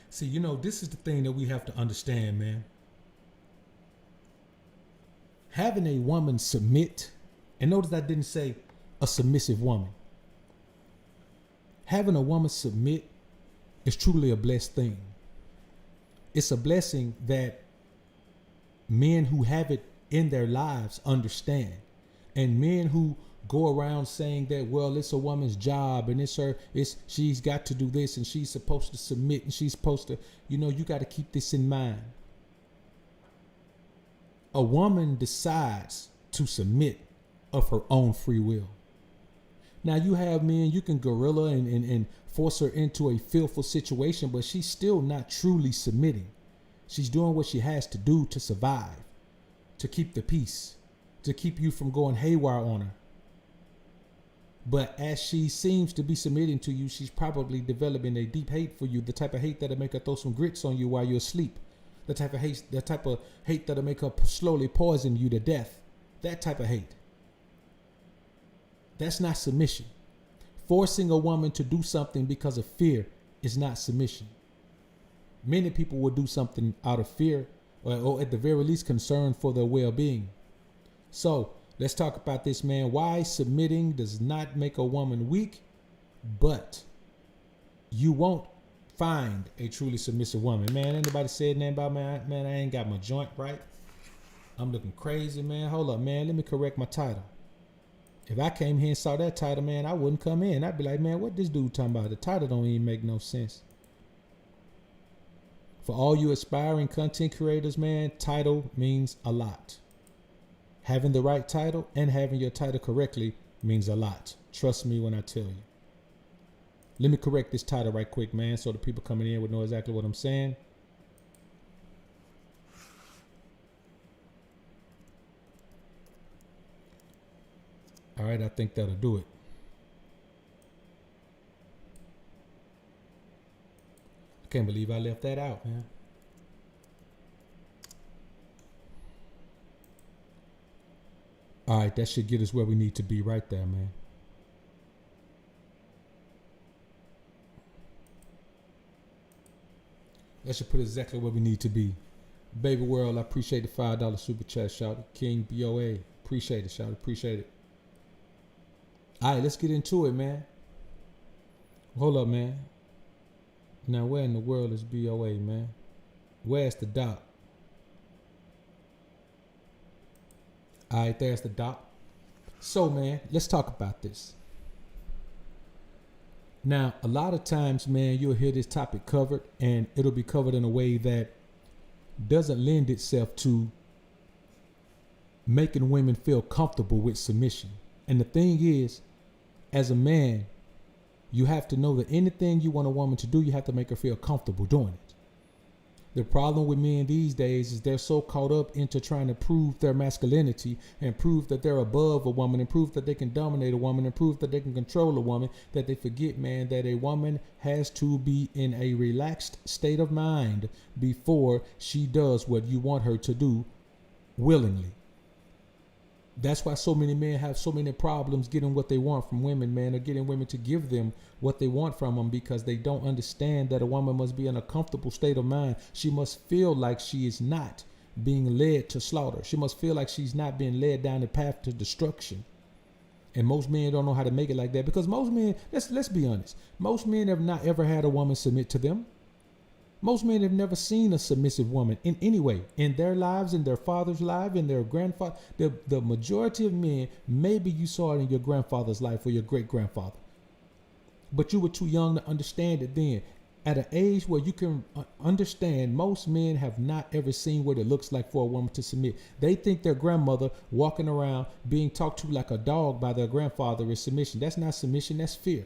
See, this is the thing that we have to understand, man. Having a woman submit, and notice I didn't say a submissive woman. Having a woman submit is truly a blessed thing. It's a blessing that men who have it in their lives understand. And men who go around saying that, well, it's a woman's job and she's got to do this and she's supposed to submit and she's supposed to, you got to keep this in mind. A woman decides to submit of her own free will. Now you have men, you can gorilla and force her into a fearful situation, but she's still not truly submitting. She's doing what she has to do to survive, to keep the peace, to keep you from going haywire on her. But as she seems to be submitting to you, she's probably developing a deep hate for you, the type of hate that'll make her throw some grits on you while you're asleep. The type of hate that'll make her slowly poison you to death. That type of hate. That's not submission. Forcing a woman to do something because of fear is not submission. Many people will do something out of fear or at the very least concern for their well-being. So let's talk about this, man. Why submitting does not make a woman weak, but you won't find a truly submissive woman. Man, anybody said nothing about, man, I ain't got my joint right. I'm looking crazy, man. Hold up, man. Let me correct my title. If I came here and saw that title, man, I wouldn't come in. I'd be like, man, what this dude talking about? The title don't even make no sense. For all you aspiring content creators, man, title means a lot. Having the right title and having your title correctly means a lot. Trust me when I tell you. Let me correct this title right quick, man, so the people coming in would know exactly what I'm saying. All right, I think that'll do it. I can't believe I left that out, man. All right, that should get us where we need to be right there, man. That should put us exactly where we need to be. Baby World, I appreciate the $5 super chat, shout. King BOA, appreciate it, shout. Appreciate it. All right, let's get into it, man. Hold up, man. Now, where in the world is BOA, man? Where's the dot? All right, there's the dot. So, man, let's talk about this. Now, a lot of times, man, you'll hear this topic covered, and it'll be covered in a way that doesn't lend itself to making women feel comfortable with submission. And the thing is, as a man, you have to know that anything you want a woman to do, you have to make her feel comfortable doing it. The problem with men these days is they're so caught up into trying to prove their masculinity and prove that they're above a woman and prove that they can dominate a woman and prove that they can control a woman, that they forget, man, that a woman has to be in a relaxed state of mind before she does what you want her to do willingly. That's why so many men have so many problems getting what they want from women, man, or getting women to give them what they want from them, because they don't understand that a woman must be in a comfortable state of mind. She must feel like she is not being led to slaughter. She must feel like she's not being led down the path to destruction. And most men don't know how to make it like that, because most men, let's be honest, most men have not ever had a woman submit to them. Most men have never seen a submissive woman in any way, in their lives, in their father's life, in their grandfather. The majority of men, maybe you saw it in your grandfather's life or your great-grandfather, but you were too young to understand it then. At an age where you can understand, most men have not ever seen what it looks like for a woman to submit. They think their grandmother walking around being talked to like a dog by their grandfather is submission. That's not submission, that's fear.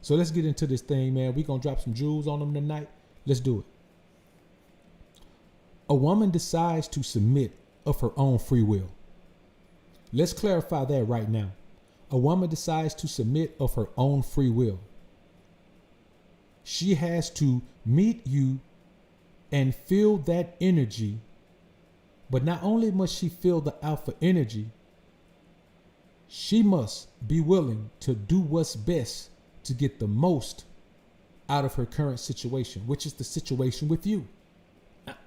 So let's get into this thing, man. We're going to drop some jewels on them tonight. Let's do it. A woman decides to submit of her own free will. Let's clarify that right now. A woman decides to submit of her own free will. She has to meet you and feel that energy. But not only must she feel the alpha energy, she must be willing to do what's best to get the most out of her current situation, which is the situation with you.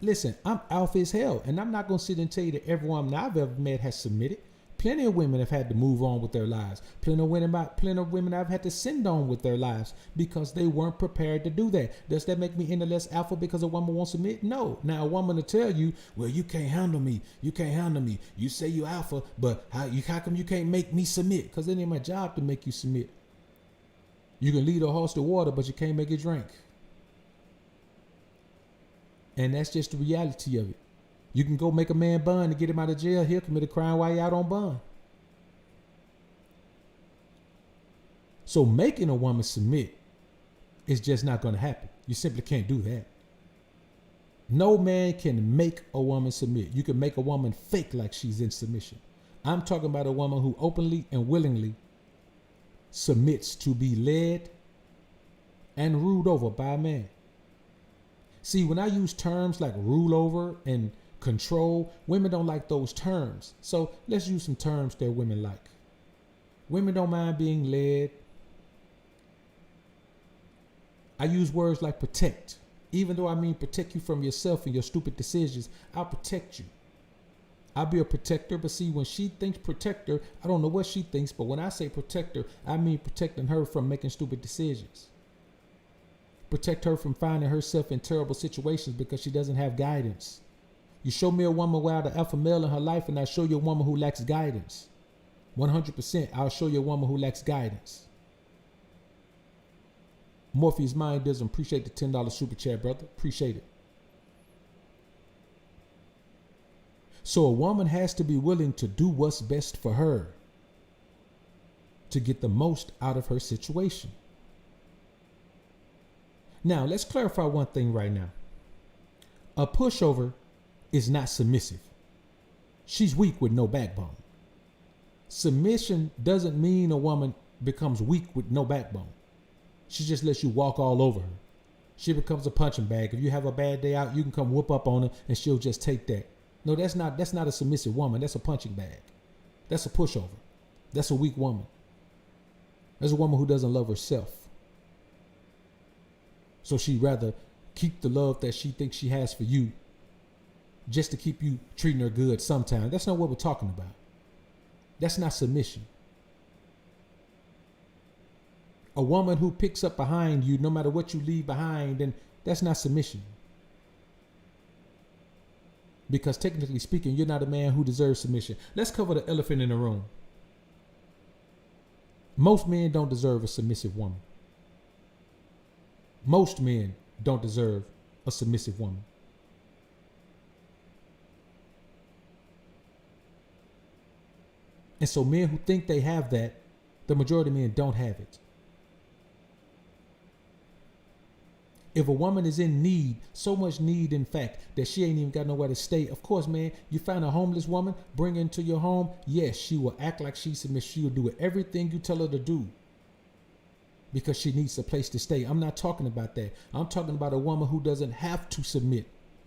Listen, I'm alpha as hell, and I'm not going to sit and tell you that every woman I've ever met has submitted. Plenty of women have had to move on with their lives. Plenty of women I've had to send on with their lives because they weren't prepared to do that. Does that make me any less alpha because a woman won't submit? No. Now, a woman will tell you, well, you can't handle me. You can't handle me. You say you alpha, but how come you can't make me submit? Because it ain't my job to make you submit. You can lead a horse to water, but you can't make it drink. And that's just the reality of it. You can go make a man bond to get him out of jail. He'll commit a crime while you're out on bond. So making a woman submit is just not going to happen. You simply can't do that. No man can make a woman submit. You can make a woman fake like she's in submission. I'm talking about a woman who openly and willingly submits to be led and ruled over by a man. See, when I use terms like rule over and control, women don't like those terms. So let's use some terms that women like. Women don't mind being led. I use words like protect. Even though I mean protect you from yourself and your stupid decisions, I'll protect you. I'll be a protector, but see, when she thinks protector, I don't know what she thinks, but when I say protector, I mean protecting her from making stupid decisions. Protect her from finding herself in terrible situations because she doesn't have guidance. You show me a woman without an alpha male in her life, and I show you a woman who lacks guidance. 100%, I'll show you a woman who lacks guidance. Morpheus Mind doesn't appreciate the $10 super chat, brother. Appreciate it. So a woman has to be willing to do what's best for her to get the most out of her situation. Now, let's clarify one thing right now. A pushover is not submissive. She's weak with no backbone. Submission doesn't mean a woman becomes weak with no backbone. She just lets you walk all over her. She becomes a punching bag. If you have a bad day out, you can come whoop up on her and she'll just take that. No, that's not a submissive woman. That's a punching bag. That's a pushover. That's a weak woman. That's a woman who doesn't love herself. So she'd rather keep the love that she thinks she has for you just to keep you treating her good sometimes. That's not what we're talking about. That's not submission. A woman who picks up behind you no matter what you leave behind, then that's not submission. Because technically speaking, you're not a man who deserves submission. Let's cover the elephant in the room. Most men don't deserve a submissive woman. Most men don't deserve a submissive woman. And so men who think they have that, the majority of men don't have it. If a woman is in need, so much need in fact, that she ain't even got nowhere to stay, of course, man, you find a homeless woman, bring her into your home, yes, she will act like she's submissive. She will do everything you tell her to do because she needs a place to stay. I'm not talking about that. I'm talking about a woman who doesn't have to submit,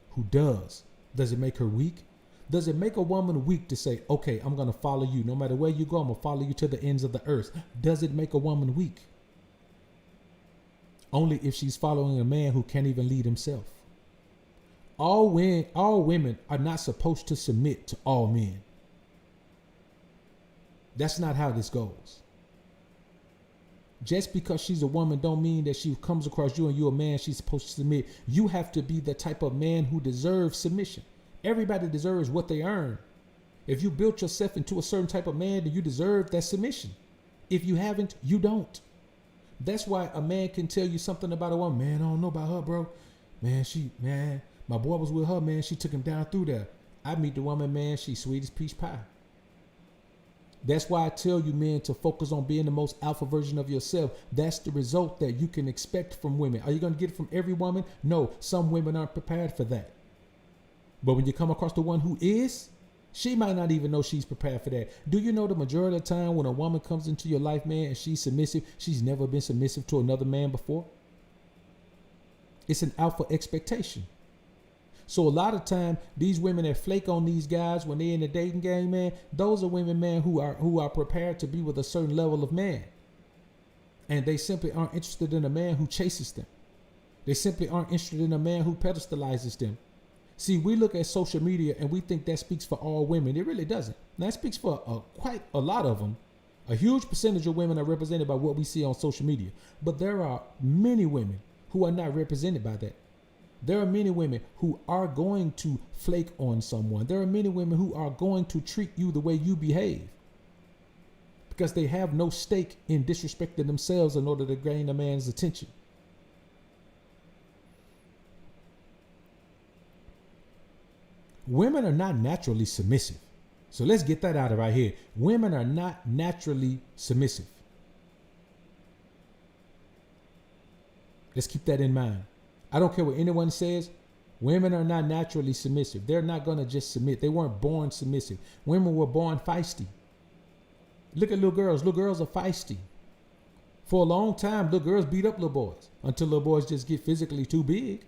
who does. Does it make her weak? Does it make a woman weak to say, okay, I'm going to follow you. No matter where you go, I'm going to follow you to the ends of the earth. Does it make a woman weak? Only if she's following a man who can't even lead himself. All women are not supposed to submit to all men. That's not how this goes. Just because she's a woman don't mean that she comes across you and you're a man she's supposed to submit. You have to be the type of man who deserves submission. Everybody deserves what they earn. If you built yourself into a certain type of man, then you deserve that submission. If you haven't, you don't. That's why a man can tell you something about a woman. Man, I don't know about her, bro. Man, my boy was with her, man. She took him down through there. I meet the woman, man. She's sweet as peach pie. That's why I tell you, men, to focus on being the most alpha version of yourself. That's the result that you can expect from women. Are you going to get it from every woman? No, some women aren't prepared for that. But when you come across the one who is, she might not even know she's prepared for that. Do you know the majority of the time when a woman comes into your life, man, and she's submissive, she's never been submissive to another man before? It's an alpha expectation. So a lot of time, these women that flake on these guys when they're in the dating game, man, those are women, man, who are prepared to be with a certain level of man. And they simply aren't interested in a man who chases them. They simply aren't interested in a man who pedestalizes them. See, we look at social media and we think that speaks for all women. It really doesn't. Now, that speaks for quite a lot of them. A huge percentage of women are represented by what we see on social media. But there are many women who are not represented by that. There are many women who are going to flake on someone. There are many women who are going to treat you the way you behave, because they have no stake in disrespecting themselves in order to gain a man's attention. Women are not naturally submissive. So let's get that out of right here. Women are not naturally submissive. Let's keep that in mind. I don't care what anyone says. Women are not naturally submissive. They're not going to just submit. They weren't born submissive. Women were born feisty. Look at little girls. Little girls are feisty. For a long time, little girls beat up little boys until little boys just get physically too big.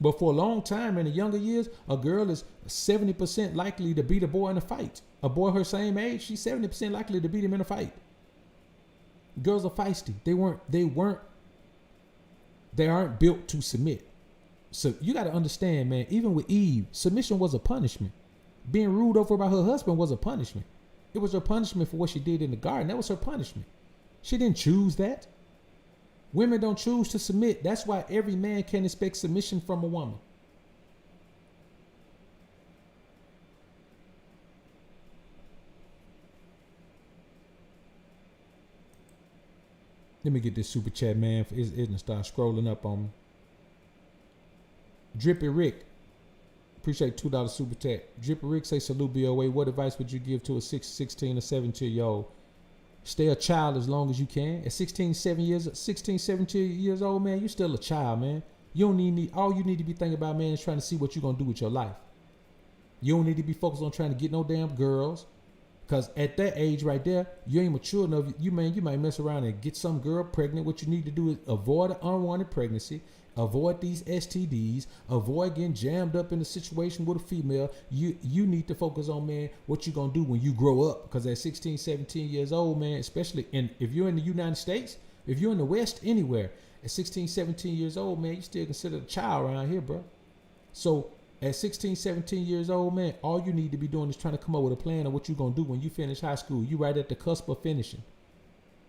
But for a long time, in the younger years, a girl is 70% likely to beat a boy in a fight. A boy her same age, she's 70% likely to beat him in a fight. Girls are feisty. They aren't built to submit. So you got to understand, man, even with Eve, submission was a punishment. Being ruled over by her husband was a punishment. It was her punishment for what she did in the garden. That was her punishment. She didn't choose that. Women don't choose to submit. That's why every man can expect submission from a woman. Let me get this super chat, man. It's gonna start scrolling up on me. Drippy Rick, appreciate $2 super chat. Drippy Rick say, salute BOA. What advice would you give to a 16 or 17-year-old? Stay a child as long as you can. At 16, 17 years old, man, you're still a child, man. You don't need all you need to be thinking about, man, is trying to see what you're gonna do with your life. You don't need to be focused on trying to get no damn girls. Because at that age right there, you ain't mature enough. You might mess around and get some girl pregnant. What you need to do is avoid an unwanted pregnancy, avoid these STDs, avoid getting jammed up in a situation with a female. You need to focus on, man, what you going to do when you grow up. Because at 16, 17 years old, man, especially if you're in the United States, if you're in the West, anywhere, at 16, 17 years old, man, you still considered a child around here, bro. So at 16, 17 years old, man, all you need to be doing is trying to come up with a plan of what you're going to do when you finish high school. You right at the cusp of finishing.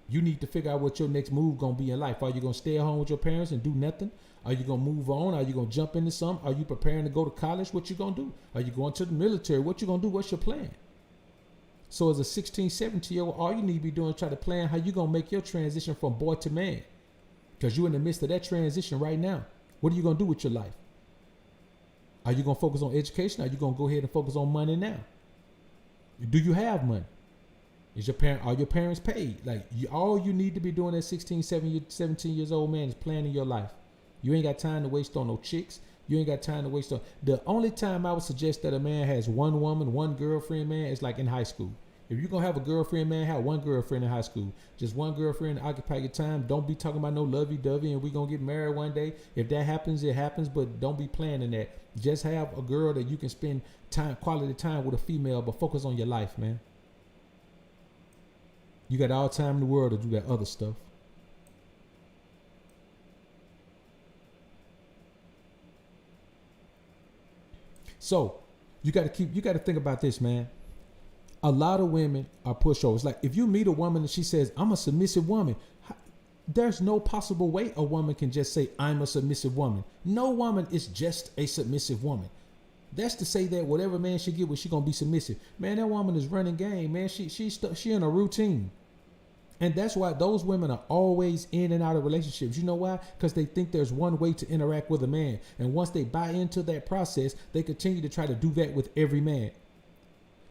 You need to figure out what your next move going to be in life. Are you going to stay at home with your parents and do nothing? Are you going to move on? Are you going to jump into something? Are you preparing to go to college? What you going to do? Are you going to the military? What you going to do? What's your plan? So as a 16, 17-year-old, all you need to be doing is try to plan how you going to make your transition from boy to man. Because you're in the midst of that transition right now. What are you going to do with your life? Are you going to focus on education? Are you going to go ahead and focus on money now? Do you have money? Are your parents paid? All you need to be doing at 16, 17 years old, man, is planning your life. You ain't got time to waste on no chicks. You ain't got time to waste on. The only time I would suggest that a man has one woman, one girlfriend, man, is like in high school. If you're going to have a girlfriend, man, have one girlfriend in high school. Just one girlfriend to occupy your time. Don't be talking about no lovey-dovey and we going to get married one day. If that happens, it happens, but don't be planning that. Just have a girl that you can spend quality time with, a female, but focus on your life, man. You got all time in the world to do that other stuff. So you got to think about this, man. A lot of women are pushovers. Like if you meet a woman and she says, I'm a submissive woman, there's no possible way a woman can just say, I'm a submissive woman. No woman is just a submissive woman. That's to say that whatever man she get with, she gonna be submissive. Man, that woman is running game, man. She in a routine. And that's why those women are always in and out of relationships. You know why? Because they think there's one way to interact with a man. And once they buy into that process, they continue to try to do that with every man.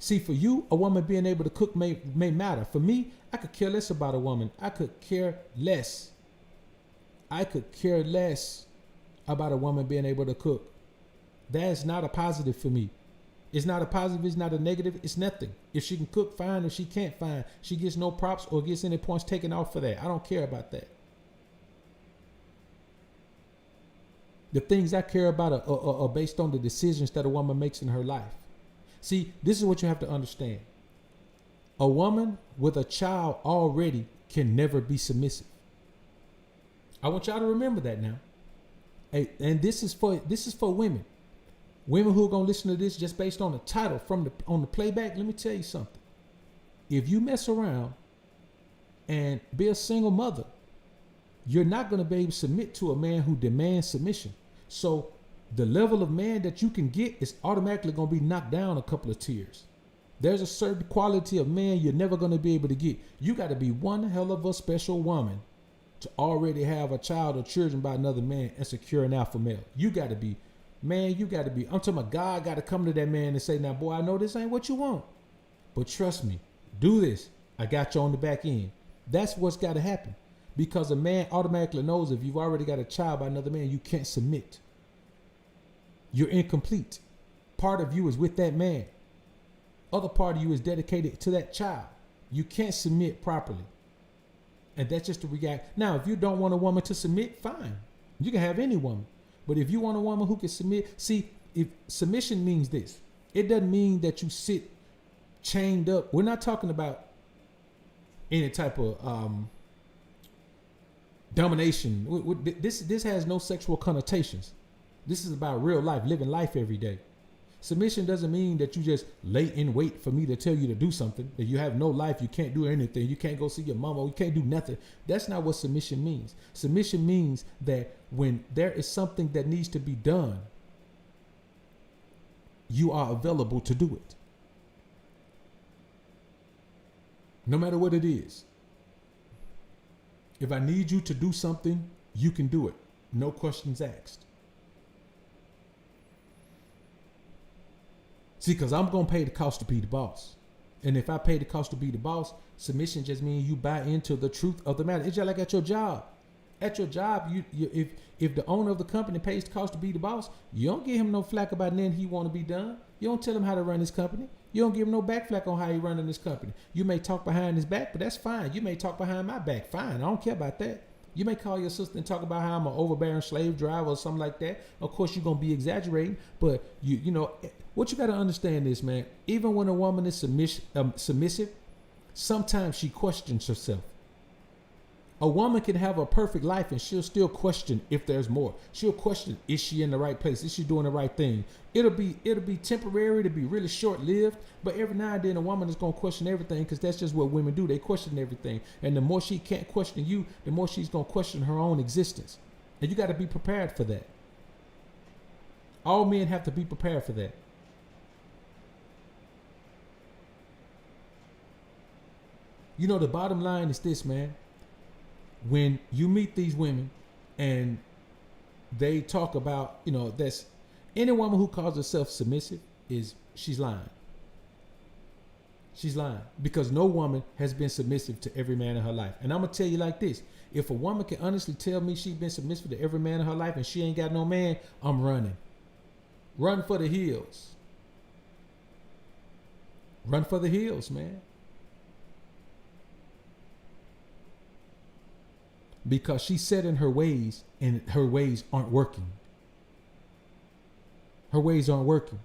See, for you, a woman being able to cook may matter. For me, I could care less about a woman. I could care less about a woman being able to cook. That's not a positive for me. It's not a positive, it's not a negative, it's nothing. If she can cook, fine. If she can't, fine. She gets no props or gets any points taken off for that. I don't care about that. The things I care about are based on the decisions that a woman makes in her life. See, this is what you have to understand. A woman with a child already can never be submissive. I want y'all to remember that now. Hey, and this is for women. Women who are gonna listen to this just based on the title on the playback. Let me tell you something. If you mess around and be a single mother, you're not gonna be able to submit to a man who demands submission. So the level of man that you can get is automatically gonna be knocked down a couple of tiers. There's a certain quality of man you're never gonna be able to get. You got to be one hell of a special woman to already have a child or children by another man and secure an alpha male. You got to be. I'm talking about God got to come to that man and say, now, boy, I know this ain't what you want, but trust me, do this. I got you on the back end. That's what's got to happen, because a man automatically knows if you've already got a child by another man, you can't submit. You're incomplete. Part of you is with that man. Other part of you is dedicated to that child. You can't submit properly. And that's just the reality. Now, if you don't want a woman to submit, fine. You can have any woman. But if you want a woman who can submit, see, if submission means this, it doesn't mean that you sit chained up. We're not talking about any type of domination. This has no sexual connotations. This is about real life, living life every day. Submission doesn't mean that you just lay in wait for me to tell you to do something, that you have no life, you can't do anything, you can't go see your mama, you can't do nothing. That's not what submission means. Submission means that when there is something that needs to be done, you are available to do it. No matter what it is. If I need you to do something, you can do it. No questions asked. See, because I'm going to pay the cost to be the boss. And if I pay the cost to be the boss, submission just means you buy into the truth of the matter. It's just like at your job. At your job, if the owner of the company pays the cost to be the boss, you don't give him no flack about nothing he want to be done. You don't tell him how to run his company. You don't give him no back flack on how he running this company. You may talk behind his back, but that's fine. You may talk behind my back. Fine. I don't care about that. You may call your sister and talk about how I'm an overbearing slave driver or something like that. Of course, you're going to be exaggerating, but you know, what you got to understand is, man, even when a woman is submissive, sometimes she questions herself. A woman can have a perfect life and she'll still question if there's more. She'll question, is she in the right place? Is she doing the right thing? It'll be temporary, it'll be really short-lived, but every now and then a woman is going to question everything, because that's just what women do. They question everything. And the more she can't question you, the more she's going to question her own existence. And you got to be prepared for that. All men have to be prepared for that. You know, the bottom line is this, man. When you meet these women and they talk about, you know, that's any woman who calls herself submissive she's lying. She's lying, because no woman has been submissive to every man in her life. And I'm going to tell you like this. If a woman can honestly tell me she's been submissive to every man in her life and she ain't got no man, I'm running. Run for the hills. Run for the hills, man. Because she's set in her ways and her ways aren't working. Her ways aren't working.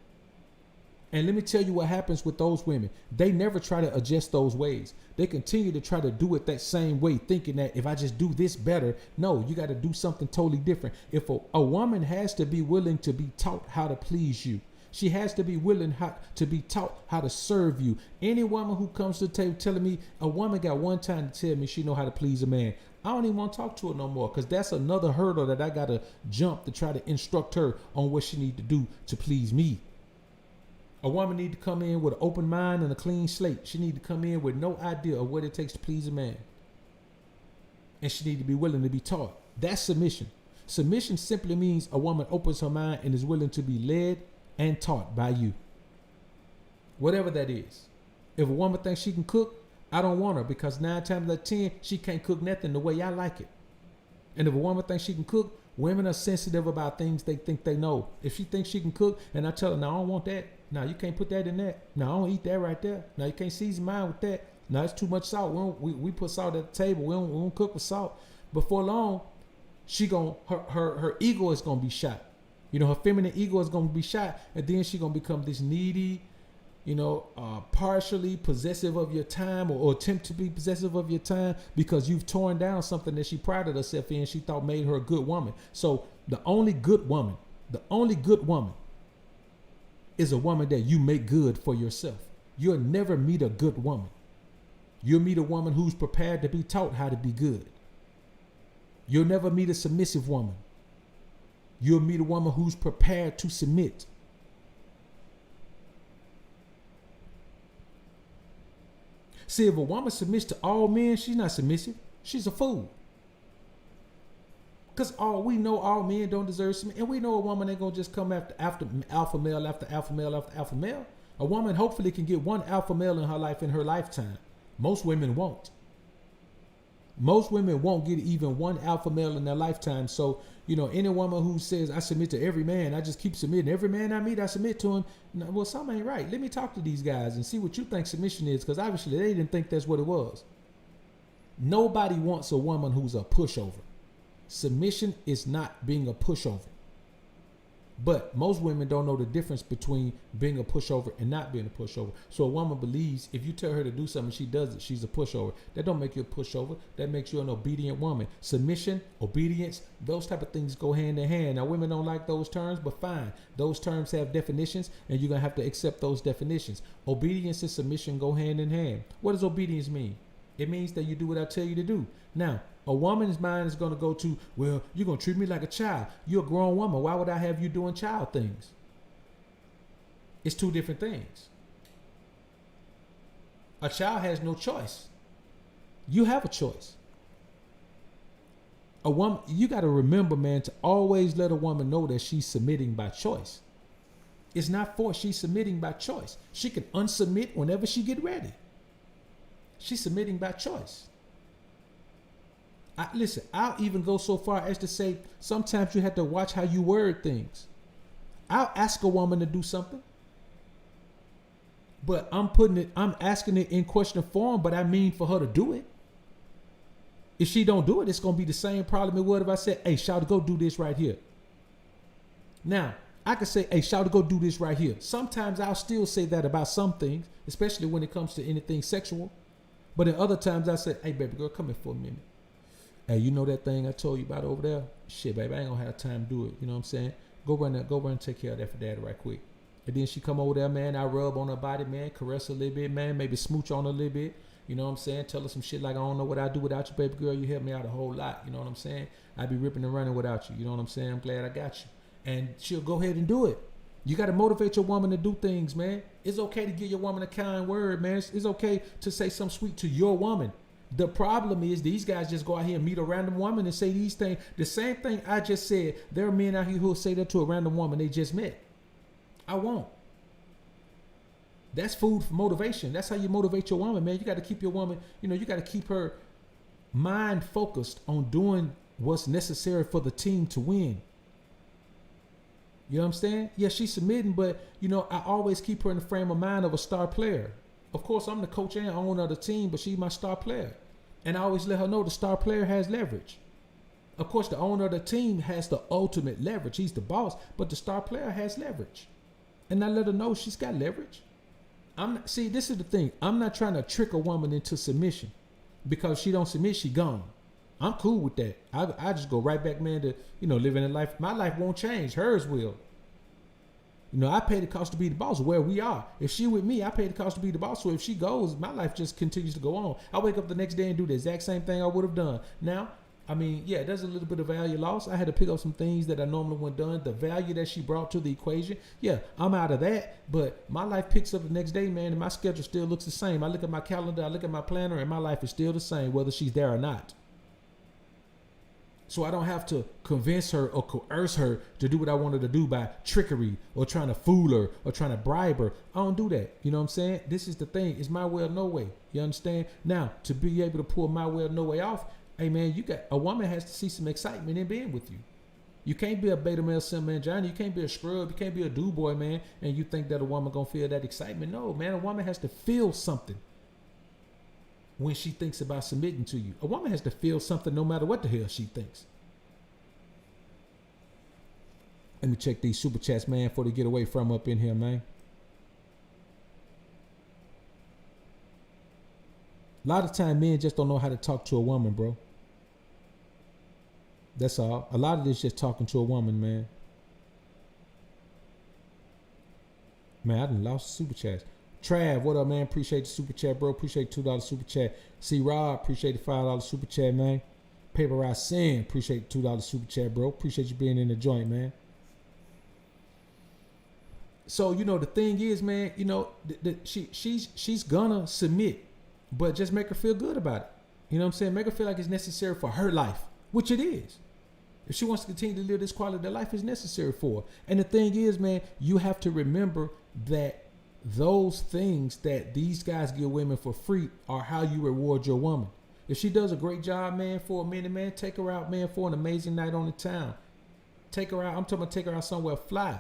And let me tell you what happens with those women. They never try to adjust those ways. They continue to try to do it that same way, thinking that if I just do this better. No, you got to do something totally different. If a woman has to be willing to be taught how to please you. She has to be willing to be taught how to serve you. Any woman who comes to the table telling me, a woman got one time to tell me she know how to please a man, I don't even want to talk to her no more, because that's another hurdle that I got to jump to try to instruct her on what she need to do to please me. A woman need to come in with an open mind and a clean slate. She need to come in with no idea of what it takes to please a man. And she need to be willing to be taught. That's submission. Submission simply means a woman opens her mind and is willing to be led and taught by you. Whatever that is. If a woman thinks she can cook, I don't want her, because 9 times out of 10, she can't cook nothing the way I like it. And if a woman thinks she can cook, women are sensitive about things they think they know. If she thinks she can cook and I tell her, no, I don't want that. No, you can't put that in that. No, I don't eat that right there. No, you can't season mine with that. No, it's too much salt. We put salt at the table. We don't cook with salt. Before long, her ego is gonna be shot. You know, her feminine ego is gonna be shot, and then she gonna become this needy, partially possessive of your time, or attempt to be possessive of your time, because you've torn down something that she prided herself in, she thought made her a good woman. So The only good woman is a woman that you make good for yourself. You'll never meet a good woman. You'll meet a woman who's prepared to be taught how to be good. You'll never meet a submissive woman. You'll meet a woman who's prepared to submit. See, if a woman submits to all men, she's not submissive. She's a fool. Because we know all men don't deserve submission. And we know a woman ain't going to just come after alpha male after alpha male after alpha male. A woman hopefully can get one alpha male in her life in her lifetime. Most women won't. Most women won't get even one alpha male in their lifetime. So, any woman who says, I submit to every man, I just keep submitting. Every man I meet, I submit to him. No, well, something ain't right. Let me talk to these guys and see what you think submission is, because obviously they didn't think that's what it was. Nobody wants a woman who's a pushover. Submission is not being a pushover. But most women don't know the difference between being a pushover and not being a pushover. So a woman believes if you tell her to do something, she does it, she's a pushover. That don't make you a pushover. That makes you an obedient woman. Submission, obedience, those type of things go hand in hand. Now, women don't like those terms, but fine. Those terms have definitions, and you're going to have to accept those definitions. Obedience and submission go hand in hand. What does obedience mean? It means that you do what I tell you to do. Now, a woman's mind is going to go to, well, you're going to treat me like a child. You're a grown woman. Why would I have you doing child things? It's two different things. A child has no choice. You have a choice. A woman, you got to remember, man, to always let a woman know that she's submitting by choice. It's not forced. She's submitting by choice. She can unsubmit whenever she get ready. She's submitting by choice. Listen, I'll even go so far as to say sometimes you have to watch how you word things. I'll ask a woman to do something, but I'm asking it in question form, but I mean for her to do it. If she don't do it, it's going to be the same problem it would if I said, hey, shout, go do this right here. Now, I could say, hey, shout, go do this right here. Sometimes I'll still say that about some things, especially when it comes to anything sexual. But in other times I say, hey, baby girl, come here for a minute. Hey, you know that thing I told you about over there? Shit, baby, I ain't gonna have time to do it. You know what I'm saying? Go run and take care of that for daddy right quick. And then she come over there, man. I rub on her body, man. Caress her a little bit, man. Maybe smooch on her a little bit. You know what I'm saying? Tell her some shit like, I don't know what I'd do without you, baby girl. You helped me out a whole lot. You know what I'm saying? I'd be ripping and running without you. You know what I'm saying? I'm glad I got you. And she'll go ahead and do it. You got to motivate your woman to do things, man. It's okay to give your woman a kind word, man. It's okay to say something sweet to your woman. The problem is these guys just go out here and meet a random woman and say these things. The same thing I just said. There are men out here who will say that to a random woman they just met. I won't. That's food for motivation. That's how you motivate your woman, man. You got to keep your woman, you got to keep her mind focused on doing what's necessary for the team to win. You know what I'm saying? Yeah, she's submitting, but, I always keep her in the frame of mind of a star player. Of course, I'm the coach and owner of the team, but she's my star player. And I always let her know the star player has leverage. Of course, the owner of the team has the ultimate leverage. He's the boss, but the star player has leverage. And I let her know she's got leverage. This is the thing. I'm not trying to trick a woman into submission. Because she don't submit, she gone. I'm cool with that. I just go right back, man, to, living a life. My life won't change. Hers will. I pay the cost to be the boss where we are. If she with me, I pay the cost to be the boss. So if she goes, my life just continues to go on. I wake up the next day and do the exact same thing I would have done. Now, there's a little bit of value lost. I had to pick up some things that I normally wouldn't done. The value that she brought to the equation, I'm out of that. But my life picks up the next day, man, and my schedule still looks the same. I look at my calendar, I look at my planner, and my life is still the same, whether she's there or not. So I don't have to convince her or coerce her to do what I want her to do by trickery or trying to fool her or trying to bribe her. I don't do that. You know what I'm saying? This is the thing. It's my way or no way. You understand? Now, to be able to pull my way or no way off, hey, man, a woman has to see some excitement in being with you. You can't be a beta male sim man, Johnny. You can't be a scrub. You can't be a do boy, man, and you think that a woman going to feel that excitement. No, man, a woman has to feel something when she thinks about submitting to you. A woman has to feel something no matter what the hell she thinks. Let me check these super chats, man, before they get away from up in here, man. A lot of time men just don't know how to talk to a woman, bro. That's all. A lot of this just talking to a woman, man. Man, I done lost super chats. Trav, what up, man? Appreciate the super chat, bro. Appreciate $2 super chat. C. Rob, appreciate the $5 super chat, man. Paper Route Sin, appreciate the $2 super chat, bro. Appreciate you being in the joint, man. So, you know, the thing is, man, you know, she's gonna submit, but just make her feel good about it. You know what I'm saying? Make her feel like it's necessary for her life, which it is. If she wants to continue to live this quality of life, it's necessary for her. And the thing is, man, you have to remember that those things that these guys give women for free are how you reward your woman. If she does a great job, man, for a minute, man, take her out, man, for an amazing night on the town. Take her out. I'm talking about take her out somewhere fly.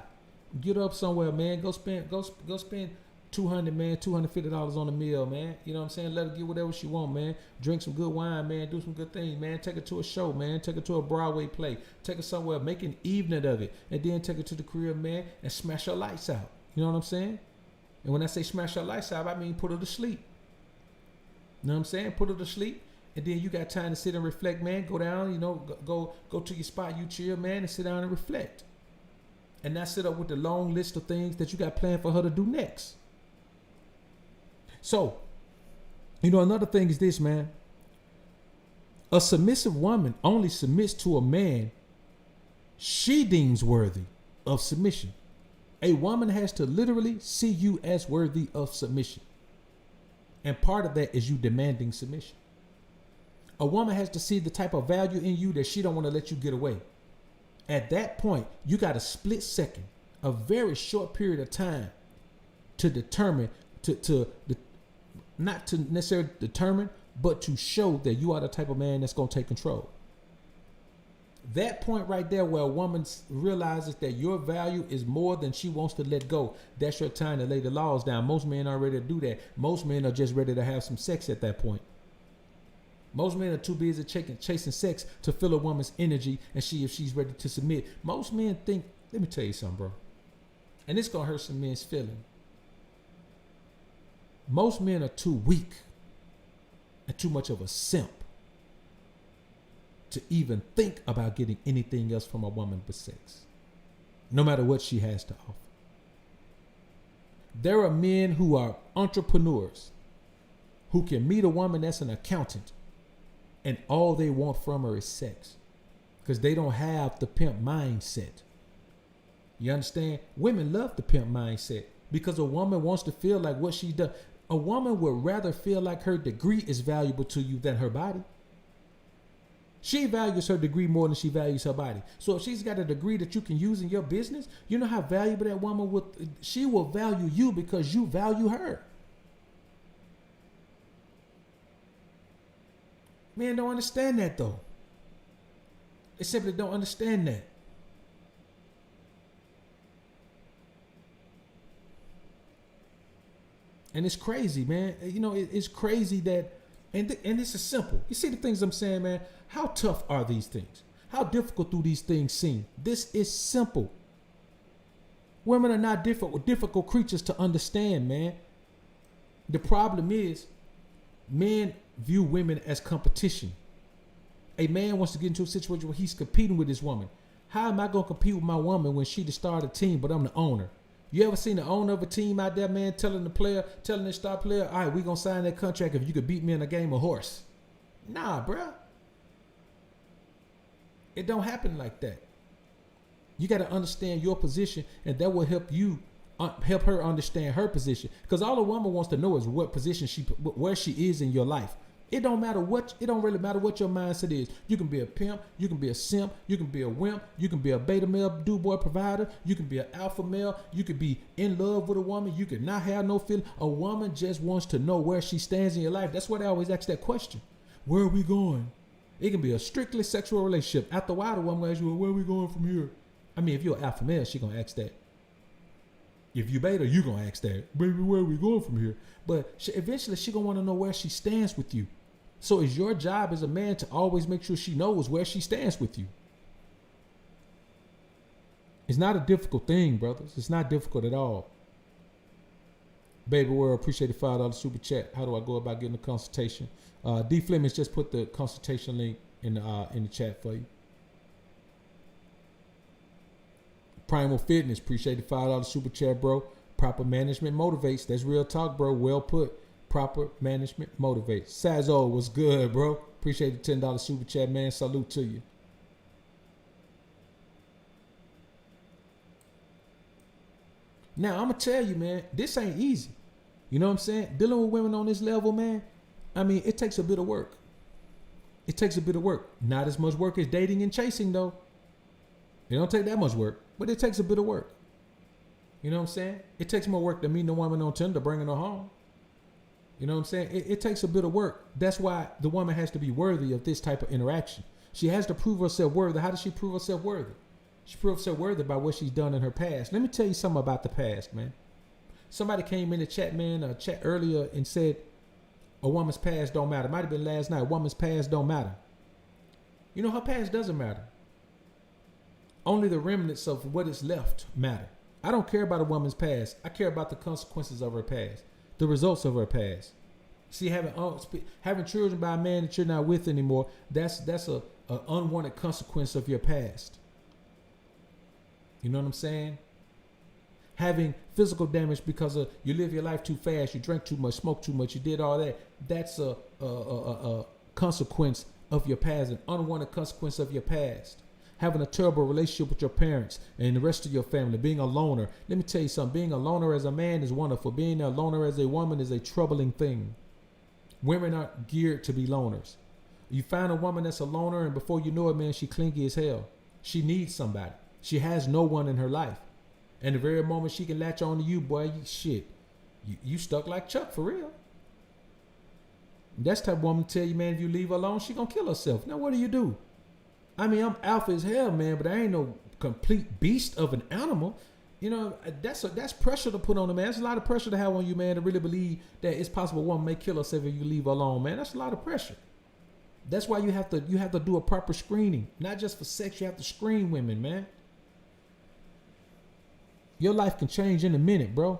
Get up somewhere, man. Go spend $200, man, $250 on a meal, man. You know what I'm saying? Let her get whatever she want, man. Drink some good wine, man. Do some good things, man. Take her to a show, man. Take her to a Broadway play. Take her somewhere, make an evening of it. And then take her to the crib, man, and smash her lights out. You know what I'm saying? And when I say smash her lights out, I mean put her to sleep. You know what I'm saying? Put her to sleep. And then you got time to sit and reflect, man. Go down, you know, go to your spot, you chill, man, and sit down and reflect. And not sit up with the long list of things that you got planned for her to do next. So, you know, another thing is this, man. A submissive woman only submits to a man she deems worthy of submission. A woman has to literally see you as worthy of submission. And part of that is you demanding submission. A woman has to see the type of value in you that she don't want to let you get away. At that point, you got a split second, a very short period of time to determine, not to necessarily determine, but to show that you are the type of man that's going to take control. That point right there where a woman realizes that your value is more than she wants to let go, that's your time to lay the laws down. Most men aren't ready to do that. Most men are just ready to have some sex at that point. Most men are too busy chasing sex to feel a woman's energy and see if she's ready to submit. Most men think, let me tell you something, bro. And it's going to hurt some men's feeling. Most men are too weak and too much of a simp to even think about getting anything else from a woman but sex, no matter what she has to offer. There are men who are entrepreneurs who can meet a woman that's an accountant and all they want from her is sex because they don't have the pimp mindset. You understand? Women love the pimp mindset because a woman wants to feel like what she does. A woman would rather feel like her degree is valuable to you than her body. She values her degree more than she values her body. So if she's got a degree that you can use in your business, you know how valuable that woman will. She will value you because you value her. Men don't understand that though. They simply don't understand that. And it's crazy, man. You know, it's crazy that, and this is simple. You see the things I'm saying, man? How tough are these things? How difficult do these things seem? This is simple. Women are not difficult creatures to understand, man. The problem is men view women as competition. A man wants to get into a situation where he's competing with his woman. How am I going to compete with my woman when she the star of the team, but I'm the owner? You ever seen the owner of a team out there, man, telling the star player, all right, we're going to sign that contract if you could beat me in a game of horse? Nah, bruh. It don't happen like that. You got to understand your position, and that will help you help her understand her position. Because all a woman wants to know is what position where she is in your life. It don't really matter what your mindset is. You can be a pimp, you can be a simp, you can be a wimp, you can be a beta male boy provider, you can be an alpha male, you can be in love with a woman, you can not have no feeling. A woman just wants to know where she stands in your life. That's why they always ask that question. Where are we going? It can be a strictly sexual relationship. After a while, the woman will ask you, well, where are we going from here? I mean, if you're an alpha male, she gonna ask that. If you beta, you gonna ask that. Baby, where are we going from here? But eventually, she gonna want to know where she stands with you. So it's your job as a man to always make sure she knows where she stands with you. It's not a difficult thing, brothers. It's not difficult at all. Baby World, appreciate the $5 super chat. How do I go about getting a consultation? D. Flemings just put the consultation link in the chat for you. Primal Fitness, appreciate the $5 super chat, bro. Proper management motivates. That's real talk, bro. Well put. Proper management motivates. Sazo, what's good, bro? Appreciate the $10 super chat, man. Salute to you. Now, I'm going to tell you, man, this ain't easy. You know what I'm saying? Dealing with women on this level, man, I mean, it takes a bit of work. It takes a bit of work. Not as much work as dating and chasing, though. It don't take that much work, but it takes a bit of work. You know what I'm saying? It takes more work than meeting a woman on Tinder, bringing her home. You know what I'm saying? It takes a bit of work. That's why the woman has to be worthy of this type of interaction. She has to prove herself worthy. How does she prove herself worthy? She proves herself worthy by what she's done in her past. Let me tell you something about the past, man. Somebody came in the chat, man, chat earlier and said a woman's past don't matter. Might have been last night. A woman's past don't matter. You know, her past doesn't matter. Only the remnants of what is left matter. I don't care about a woman's past. I care about the consequences of her past, the results of her past. See, having children by a man that you're not with anymore, that's a unwanted consequence of your past. You know what I'm saying? Having physical damage because you live your life too fast, you drank too much, smoke too much, you did all that. That's a consequence of your past, an unwanted consequence of your past. Having a terrible relationship with your parents and the rest of your family, being a loner. Let me tell you something. Being a loner as a man is wonderful. Being a loner as a woman is a troubling thing. Women aren't geared to be loners. You find a woman that's a loner, and before you know it, man, she clingy as hell. She needs somebody. She has no one in her life. And the very moment she can latch on to you, boy, you stuck like Chuck for real. That's the type of woman tell you, man, if you leave her alone, she gonna kill herself. Now what do? I mean, I'm alpha as hell, man, but I ain't no complete beast of an animal. You know, that's pressure to put on a man. That's a lot of pressure to have on you, man, to really believe that it's possible a woman may kill herself if you leave her alone, man. That's a lot of pressure. That's why you have to do a proper screening. Not just for sex, you have to screen women, man. Your life can change in a minute, bro.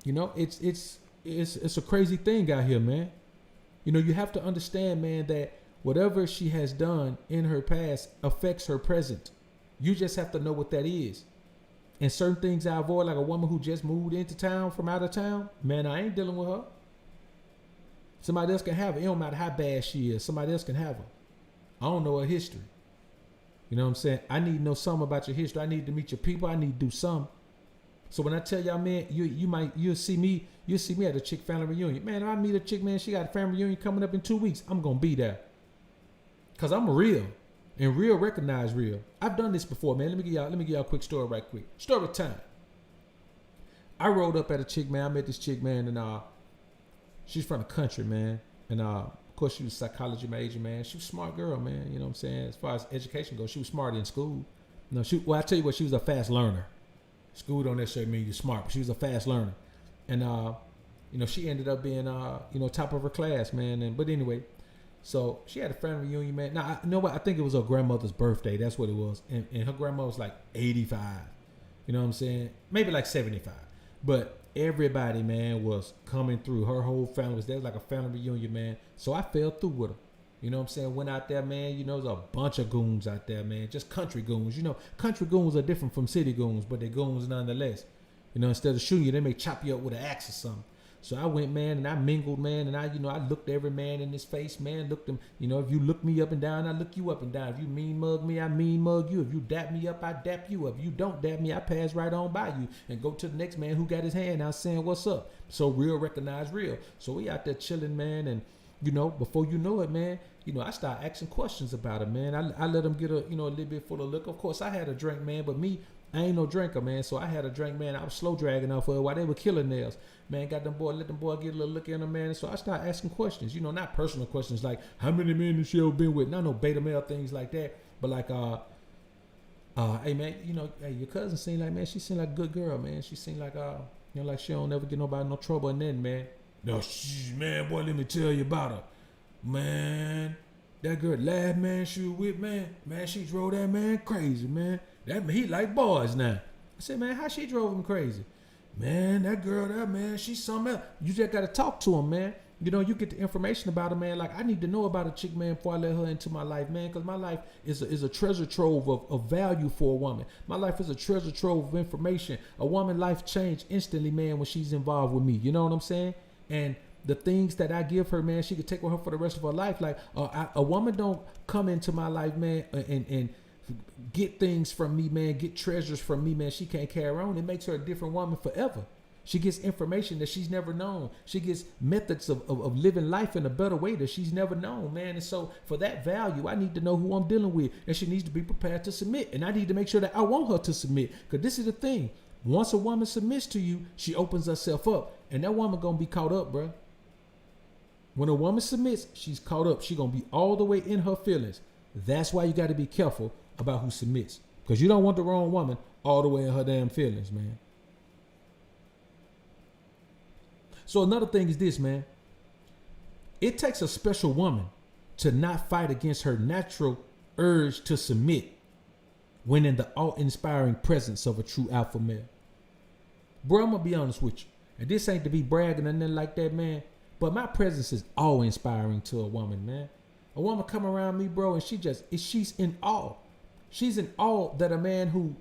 You know, it's a crazy thing out here, man. You know, you have to understand, man, that whatever she has done in her past affects her present. You just have to know what that is. And certain things I avoid, like a woman who just moved into town from out of town, man, I ain't dealing with her. Somebody else can have her. It don't matter how bad she is. Somebody else can have her. I don't know her history. You know what I'm saying? I need to know something about your history. I need to meet your people. I need to do something. So when I tell y'all, man, you'll see me at a chick family reunion. Man, if I meet a chick, man, she got a family reunion coming up in 2 weeks, I'm gonna be there. Cause I'm real. And real recognize real. I've done this before, man. Let me give y'all a quick story right quick. Story time. I rolled up at a chick, man. I met this chick, man, and she's from the country, man. And of course, she was psychology major, man. She was a smart girl, man. You know what I'm saying? As far as education goes, she was smart in school. No, I tell you what, she was a fast learner. School don't necessarily mean you're smart, but she was a fast learner. And you know, she ended up being top of her class, man. But anyway, so she had a family reunion, man. Now, you know what? I think it was her grandmother's birthday. That's what it was. And her grandma was like 85. You know what I'm saying? Maybe like 75. But everybody, man, was coming through. Her whole family was there. It was like a family reunion, man. So I fell through with her. You know what I'm saying? Went out there, man. You know, there's a bunch of goons out there, man. Just country goons. You know, country goons are different from city goons, but they're goons nonetheless. You know, instead of shooting you, they may chop you up with an axe or something. So I went, man, and I mingled, man, and I looked every man in his face, man. Looked them, you know, if you look me up and down, I look you up and down. If you mean mug me, I mean mug you. If you dap me up, I dap you up. If you don't dap me, I pass right on by you and go to the next man who got his hand out saying, what's up? So real recognize real. So we out there chilling, man, and you know, before you know it, man, you know, I start asking questions about it, man. I let them get a little bit full of liquor. Of course, I had a drink, man, but me, I ain't no drinker, man. So I had a drink, man. I was slow dragging off of it while they were killing nails. Man, let them boy get a little liquor in them, man. And so I start asking questions, you know, not personal questions like how many men this show been with, not no beta male things like that, but like, hey man, you know, hey, your cousin seemed like, man, she seemed like a good girl, man. She seemed like, you know, like she don't ever get nobody no trouble and then, man. No, man, boy, let me tell you about her. Man, that girl last man she was with, man, she drove that man crazy, man. He like boys now. I said, man, how she drove him crazy? Man, that girl there, man, she's something else. You just got to talk to him, man. You know, you get the information about a man. Like, I need to know about a chick, man, before I let her into my life, man, because my life is a treasure trove of value for a woman. My life is a treasure trove of information. A woman life change instantly, man, when she's involved with me. You know what I'm saying? And the things that I give her, man, she could take with her for the rest of her life. Like, a woman don't come into my life, man, and get things from me, man, get treasures from me, man, she can't carry on. It makes her a different woman forever. She gets information that she's never known. She gets methods of living life in a better way that she's never known, man. And so for that value, I need to know who I'm dealing with. And she needs to be prepared to submit. And I need to make sure that I want her to submit. Because this is the thing. Once a woman submits to you, she opens herself up. And that woman going to be caught up, bro. When a woman submits, she's caught up. She's going to be all the way in her feelings. That's why you got to be careful about who submits. Because you don't want the wrong woman all the way in her damn feelings, man. So another thing is this, man. It takes a special woman to not fight against her natural urge to submit when in the awe-inspiring presence of a true alpha male. Bro, I'm going to be honest with you. And this ain't to be bragging or nothing like that, man. But my presence is awe-inspiring to a woman, man. A woman come around me, bro, and she's in awe. She's in awe that a man who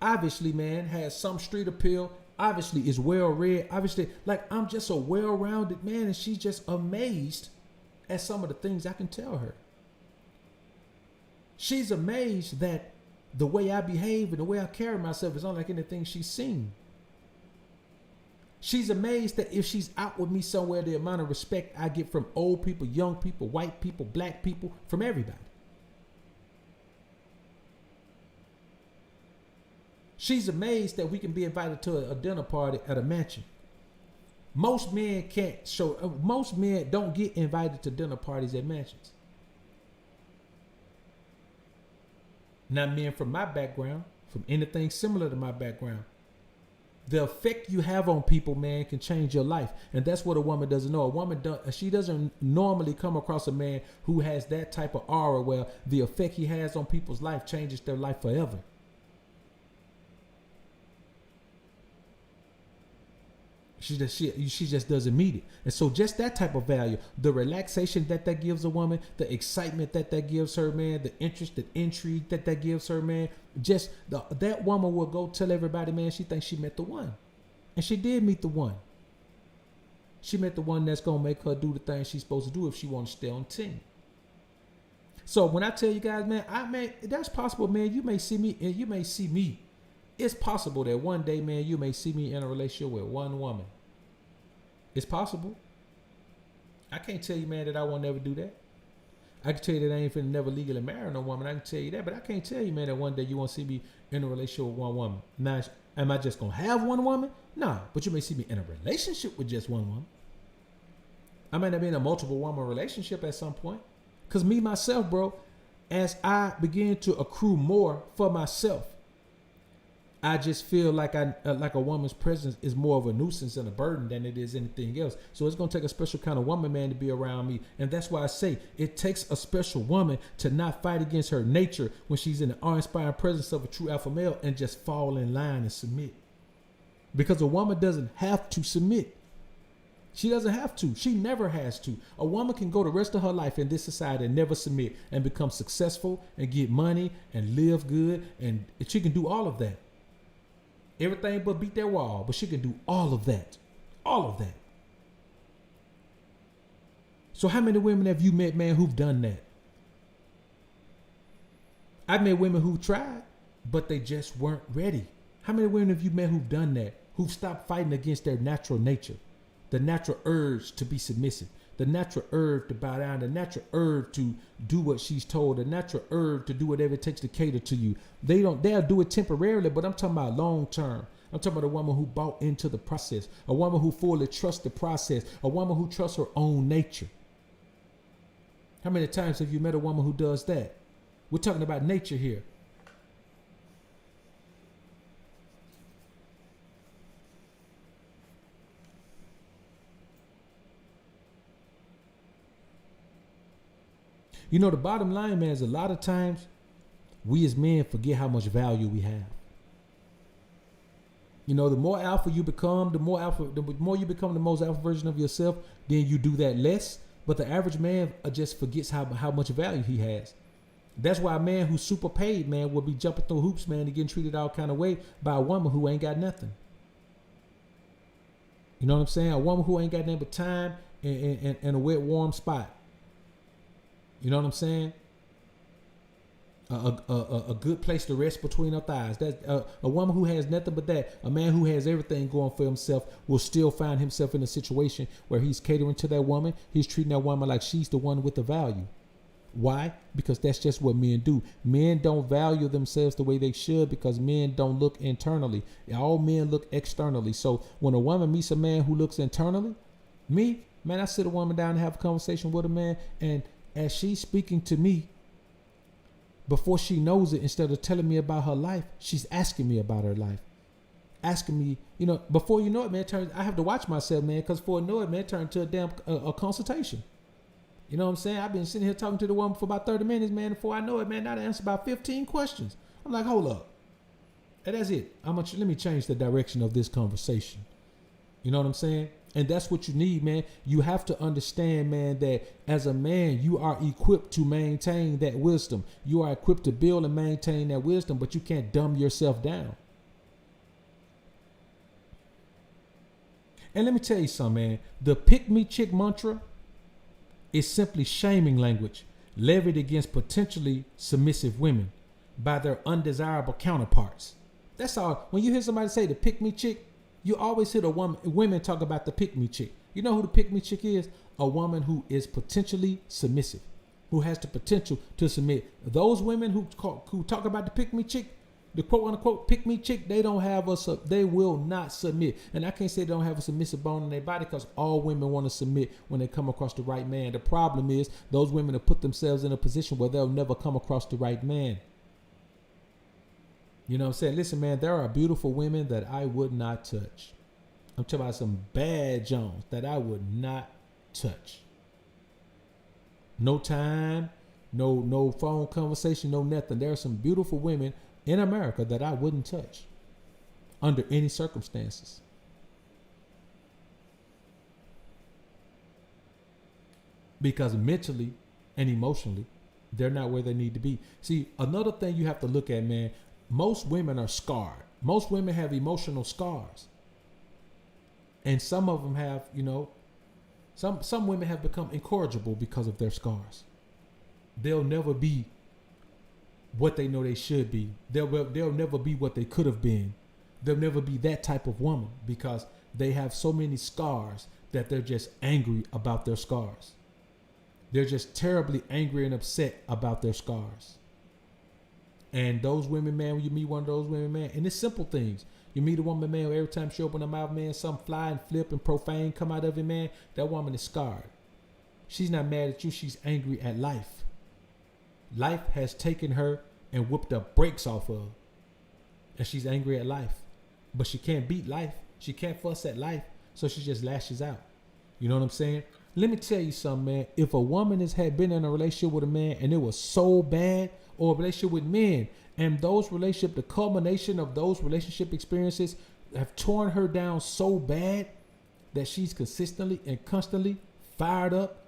obviously, man, has some street appeal, obviously is well-read, obviously, like, I'm just a well-rounded man, and she's just amazed at some of the things I can tell her. She's amazed that the way I behave and the way I carry myself is unlike anything she's seen. She's amazed that if she's out with me somewhere, the amount of respect I get from old people, young people, white people, black people, from everybody. She's amazed that we can be invited to a dinner party at a mansion. Most men don't get invited to dinner parties at mansions. Now, men from my background, from anything similar to my background, the effect you have on people, man, can change your life. And that's what a woman doesn't know. She doesn't normally come across a man who has that type of aura where the effect he has on people's life changes their life forever. She just doesn't meet it. And so just that type of value, the relaxation that gives a woman, the excitement that gives her, man, the interest, the intrigue that gives her, man, just that woman will go tell everybody, man, she thinks she met the one. And she did meet the one. She met the one that's going to make her do the things she's supposed to do if she wants to stay on the team. So when I tell you guys, man, that's possible, man. You may see me and you may see me. It's possible that one day, man, you may see me in a relationship with one woman. It's possible. I can't tell you, man, that I won't never do that. I can tell you that I ain't finna never legally marry no woman. I can tell you that, but I can't tell you, man, that one day you won't see me in a relationship with one woman. Now, am I just gonna have one woman? Nah, but you may see me in a relationship with just one woman. I might not be in a multiple woman relationship at some point. Cause me, myself, bro, as I begin to accrue more for myself, I just feel like a woman's presence is more of a nuisance and a burden than it is anything else. So it's going to take a special kind of woman, man, to be around me. And that's why I say it takes a special woman to not fight against her nature when she's in the awe-inspiring presence of a true alpha male and just fall in line and submit. Because a woman doesn't have to submit. She doesn't have to. She never has to. A woman can go the rest of her life in this society and never submit and become successful and get money and live good. And she can do all of that. Everything but beat that wall, but she can do all of that. All of that. So how many women have you met, man, who've done that? I've met women who tried, but they just weren't ready. How many women have you met who've done that? Who've stopped fighting against their natural nature? The natural urge to be submissive. The natural urge to bow down. The natural urge to do what she's told. The natural urge to do whatever it takes to cater to you. They'll do it temporarily, but I'm talking about long term. I'm talking about a woman who bought into the process. A woman who fully trusts the process. A woman who trusts her own nature. How many times have you met a woman who does that? We're talking about nature here. You know, the bottom line, man, is a lot of times we as men forget how much value we have. You know, the more alpha you become, the more you become the most alpha version of yourself, then you do that less. But the average man just forgets how much value he has. That's why a man who's super paid, man, will be jumping through hoops, man, and getting treated all kind of way by a woman who ain't got nothing. You know what I'm saying? A woman who ain't got nothing but time and a wet, warm spot. You know what I'm saying? A good place to rest between her thighs. That's a woman who has nothing but that. A man who has everything going for himself will still find himself in a situation where he's catering to that woman. He's treating that woman like she's the one with the value. Why? Because that's just what men do. Men don't value themselves the way they should because men don't look internally. All men look externally. So when a woman meets a man who looks internally, I sit a woman down and have a conversation with a man, and as she's speaking to me, before she knows it, instead of telling me about her life, she's asking me about her life. Asking me, before you know it, man, I have to watch myself, man, because before I know it, man, it turned to a damn a consultation. You know what I'm saying? I've been sitting here talking to the woman for about 30 minutes, man. Before I know it, man, I answer about 15 questions. I'm like, hold up. And that's it. Let me change the direction of this conversation. You know what I'm saying? And that's what you need, man. You have to understand, man, that as a man, you are equipped to maintain that wisdom. You are equipped to build and maintain that wisdom, but you can't dumb yourself down. And let me tell you something, man. The pick me chick mantra is simply shaming language levied against potentially submissive women by their undesirable counterparts. That's all. When you hear somebody say the pick me chick, you always hear women talk about the pick me chick. You know who the pick me chick is? A woman who is potentially submissive, who has the potential to submit. Those women who talk about the pick me chick, the quote unquote pick me chick, they will not submit. And I can't say they don't have a submissive bone in their body because all women want to submit when they come across the right man. The problem is those women have put themselves in a position where they'll never come across the right man. You know what I'm saying? Listen, man, there are beautiful women that I would not touch. I'm talking about some bad Jones that I would not touch. No time, no phone conversation, no nothing. There are some beautiful women in America that I wouldn't touch under any circumstances. Because mentally and emotionally, they're not where they need to be. See, another thing you have to look at, man, most women are scarred. Most women have emotional scars. And some of them have, some women have become incorrigible because of their scars. They'll never be what they know they should be. They'll never be what they could have been. They'll never be that type of woman because they have so many scars that they're just angry about their scars. They're just terribly angry and upset about their scars. And those women, man, when you meet one of those women, man, and it's simple things. You meet a woman, man, every time she open her mouth, man, something fly and flip and profane come out of it, man, that woman is scarred. She's not mad at you. She's angry at life. Life has taken her and whooped the brakes off of her. And she's angry at life. But she can't beat life. She can't fuss at life. So she just lashes out. You know what I'm saying? Let me tell you something, man. If a woman had been in a relationship with a man and it was so bad, or a relationship with men, and the culmination of those relationship experiences have torn her down so bad that she's consistently and constantly fired up,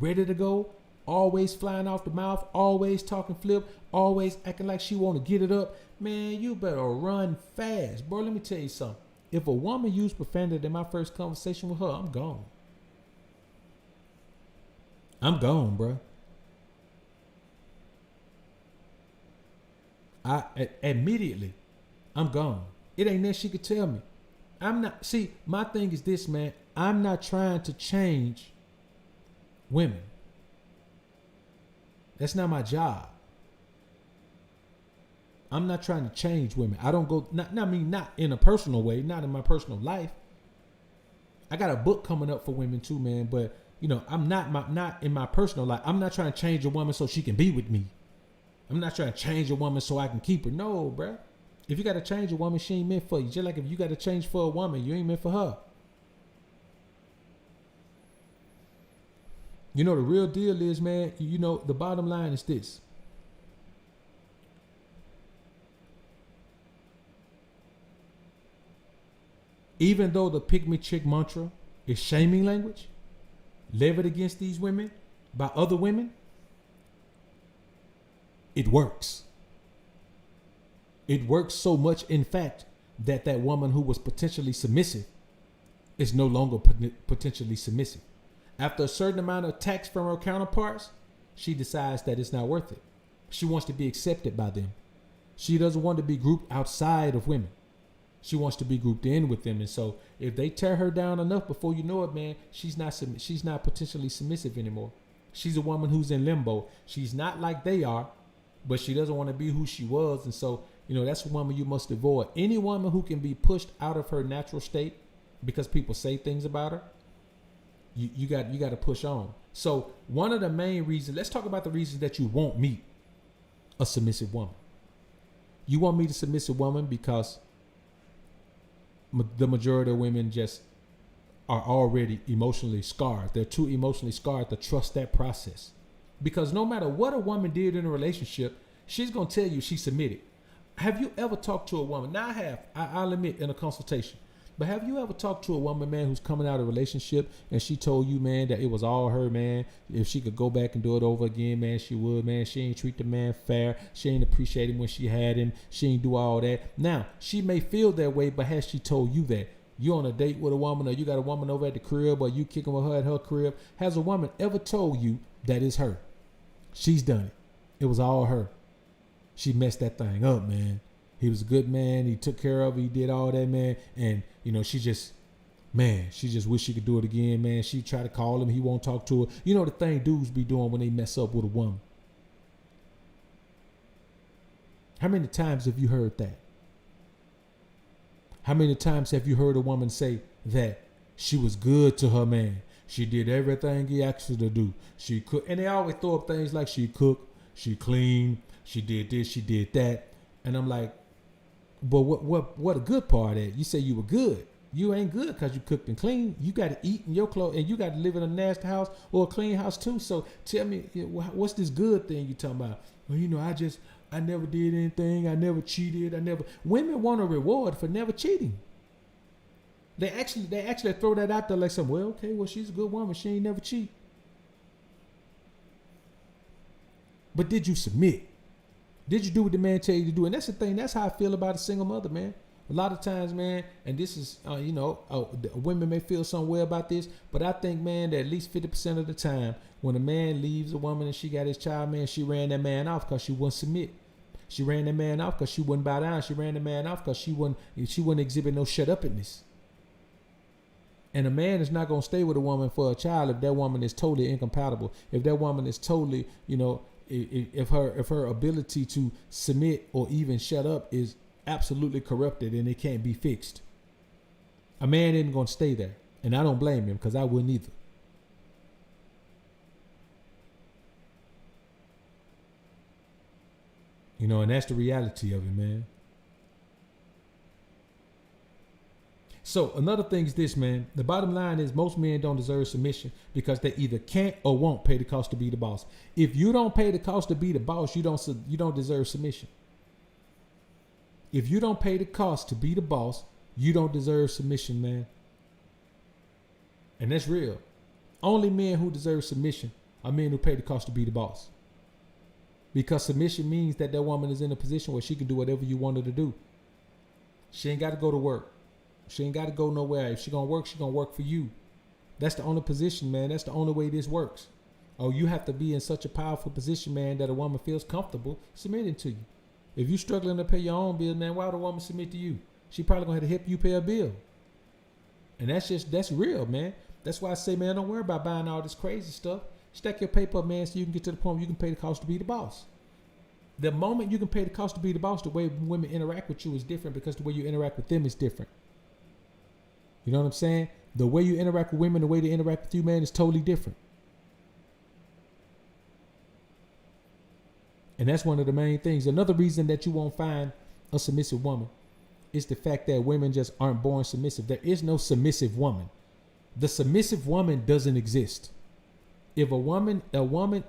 ready to go, always flying off the mouth, always talking flip, always acting like she want to get it up, man, you better run fast. Bro, let me tell you something. If a woman used profanity in my first conversation with her, I'm gone. I'm gone, bro. Immediately, I'm gone. It ain't that she could tell me. My thing is this, man. I'm not trying to change women. That's not my job. I'm not trying to change women. I don't go, not in a personal way, not in my personal life. I got a book coming up for women too, man. But, I'm not in my personal life. I'm not trying to change a woman so she can be with me. I'm not trying to change a woman so I can keep her. No, bruh. If you got to change a woman, she ain't meant for you. Just like if you got to change for a woman, you ain't meant for her. The real deal is, man, the bottom line is this. Even though the pick me chick mantra is shaming language, levied against these women by other women, it works. It works so much, in fact, that that woman who was potentially submissive is no longer potentially submissive. After a certain amount of attacks from her counterparts, she decides that it's not worth it. She wants to be accepted by them. She doesn't want to be grouped outside of women. She wants to be grouped in with them. And so if they tear her down enough, before you know it, man, she's not potentially submissive anymore. She's a woman who's in limbo. She's not like they are, but she doesn't want to be who she was. And so, you know, that's a woman you must avoid. Any woman who can be pushed out of her natural state because people say things about her, you got to push on. So one of the main reasons, let's talk about the reasons that you won't meet a submissive woman. You won't meet a submissive woman because the majority of women just are already emotionally scarred. They're too emotionally scarred to trust that process. Because no matter what a woman did in a relationship, she's going to tell you she submitted. Have you ever talked to a woman? Now I have, I'll admit, in a consultation. But have you ever talked to a woman, man, who's coming out of a relationship and she told you, man, that it was all her, man? If she could go back and do it over again, man, she would, man. She ain't treat the man fair. She ain't appreciate him when she had him. She ain't do all that. Now, she may feel that way, but has she told you that? You on a date with a woman, or you got a woman over at the crib, or you kicking with her at her crib. Has a woman ever told you that it's her? She's done it. It was all her. She messed that thing up, man. He was a good man. He took care of her. He did all that, man. And, you know, she just wish she could do it again, man. She tried to call him. He won't talk to her. You know the thing dudes be doing when they mess up with a woman. How many times have you heard that? How many times have you heard a woman say that she was good to her man? She did everything he asked her to do. She cooked. And they always throw up things like she cooked, she cleaned, she did this, she did that. And I'm like, but what a good part of that? You say you were good. You ain't good because you cooked and cleaned. You got to eat in your clothes, and you got to live in a nasty house or a clean house too. So tell me, what's this good thing you talking about? Well, you know, I never did anything. I never cheated. Women want a reward for never cheating. They actually throw that out there like something. Well, okay, well, she's a good woman. She ain't never cheat. But did you submit? Did you do what the man tell you to do? And that's the thing. That's how I feel about a single mother, man. A lot of times, man, and this is, women may feel some way about this, but I think, man, that at least 50% of the time, when a man leaves a woman and she got his child, man, she ran that man off because she wouldn't submit. She ran that man off because she wouldn't bow down. She ran the man off because she wouldn't exhibit no shut-uppiness. And a man is not going to stay with a woman for a child if that woman is totally incompatible. If that woman is totally, if her ability to submit or even shut up is absolutely corrupted and it can't be fixed. A man isn't going to stay there. And I don't blame him because I wouldn't either. And that's the reality of it, man. So another thing is this, man. The bottom line is most men don't deserve submission because they either can't or won't pay the cost to be the boss. If you don't pay the cost to be the boss, you don't deserve submission. If you don't pay the cost to be the boss, you don't deserve submission, man. And that's real. Only men who deserve submission are men who pay the cost to be the boss. Because submission means that woman is in a position where she can do whatever you want her to do. She ain't got to go to work. She ain't got to go nowhere. If she going to work for you. That's the only position, man. That's the only way this works. Oh, you have to be in such a powerful position, man, that a woman feels comfortable submitting to you. If you're struggling to pay your own bill, man, why would a woman submit to you? She probably going to have to help you pay a bill. And that's real, man. That's why I say, man, don't worry about buying all this crazy stuff. Stack your paper up, man, so you can get to the point where you can pay the cost to be the boss. The moment you can pay the cost to be the boss, the way women interact with you is different because the way you interact with them is different. You know what I'm saying? The way you interact with women, the way they interact with you, man, is totally different. And that's one of the main things. Another reason that you won't find a submissive woman is the fact that women just aren't born submissive. There is no submissive woman. The submissive woman doesn't exist. If a woman,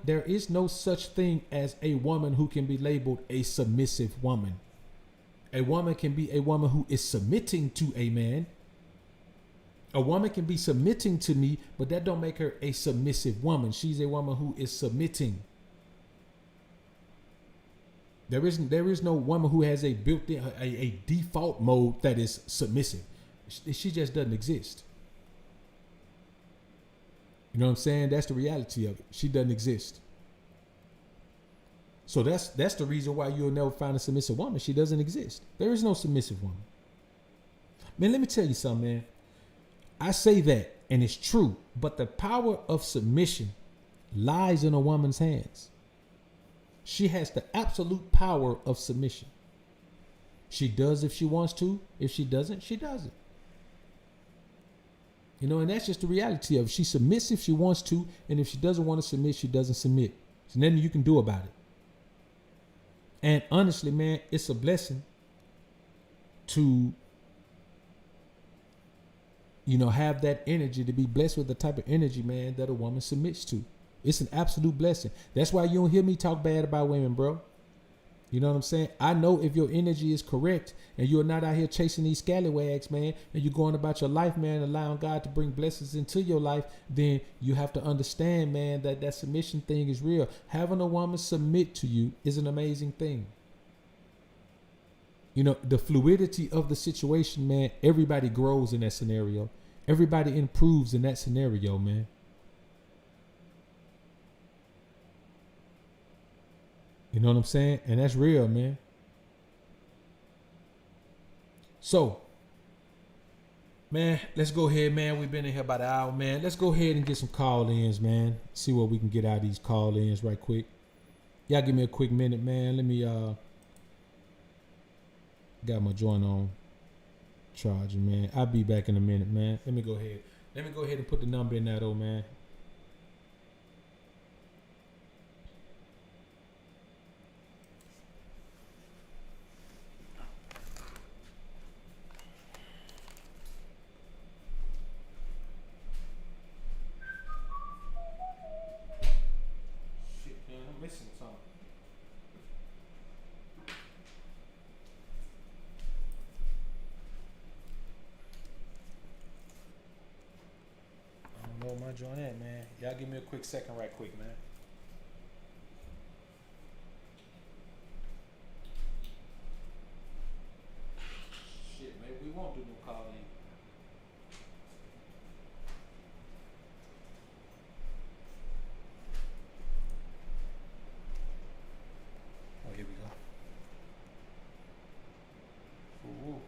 there is no such thing as a woman who can be labeled a submissive woman. A woman can be a woman who is submitting to a man, A woman can be submitting to me, but that don't make her a submissive woman. She's a woman who is submitting. There is no woman who has a built-in a default mode that is submissive. She just doesn't exist. You know what I'm saying? That's the reality of it. She doesn't exist. So that's the reason why you'll never find a submissive woman. She doesn't exist. There is no submissive woman. Man, let me tell you something, man. I say that, and it's true, but the power of submission lies in a woman's hands. She has the absolute power of submission. She does if she wants to. If she doesn't, she doesn't. You know, and that's just the reality of it. She submits if she wants to, and if she doesn't want to submit, she doesn't submit. There's nothing you can do about it. And honestly, man, it's a blessing to, you know, have that energy, to be blessed with the type of energy, man, that a woman submits to. It's an absolute blessing. That's why you don't hear me talk bad about women, bro. You know what I'm saying? I know if your energy is correct and you're not out here chasing these scallywags, man, and you're going about your life, man, allowing God to bring blessings into your life, then you have to understand, man, that submission thing is real. Having a woman submit to you is an amazing thing. You know, the fluidity of the situation, man, everybody grows in that scenario. Everybody improves in that scenario, man. You know what I'm saying? And that's real, man. So, man, let's go ahead, man. We've been in here about an hour, man. Let's go ahead and get some call-ins, man. See what we can get out of these call-ins right quick. Y'all give me a quick minute, man. Let me, got my joint on charging, man. I'll be back in a minute, man. Let me go ahead and put the number in there, though, man. Missing something. I don't know where my joint at, man. Y'all give me a quick second right quick, man. Shit, maybe we won't do no calling. Here we go. Ooh.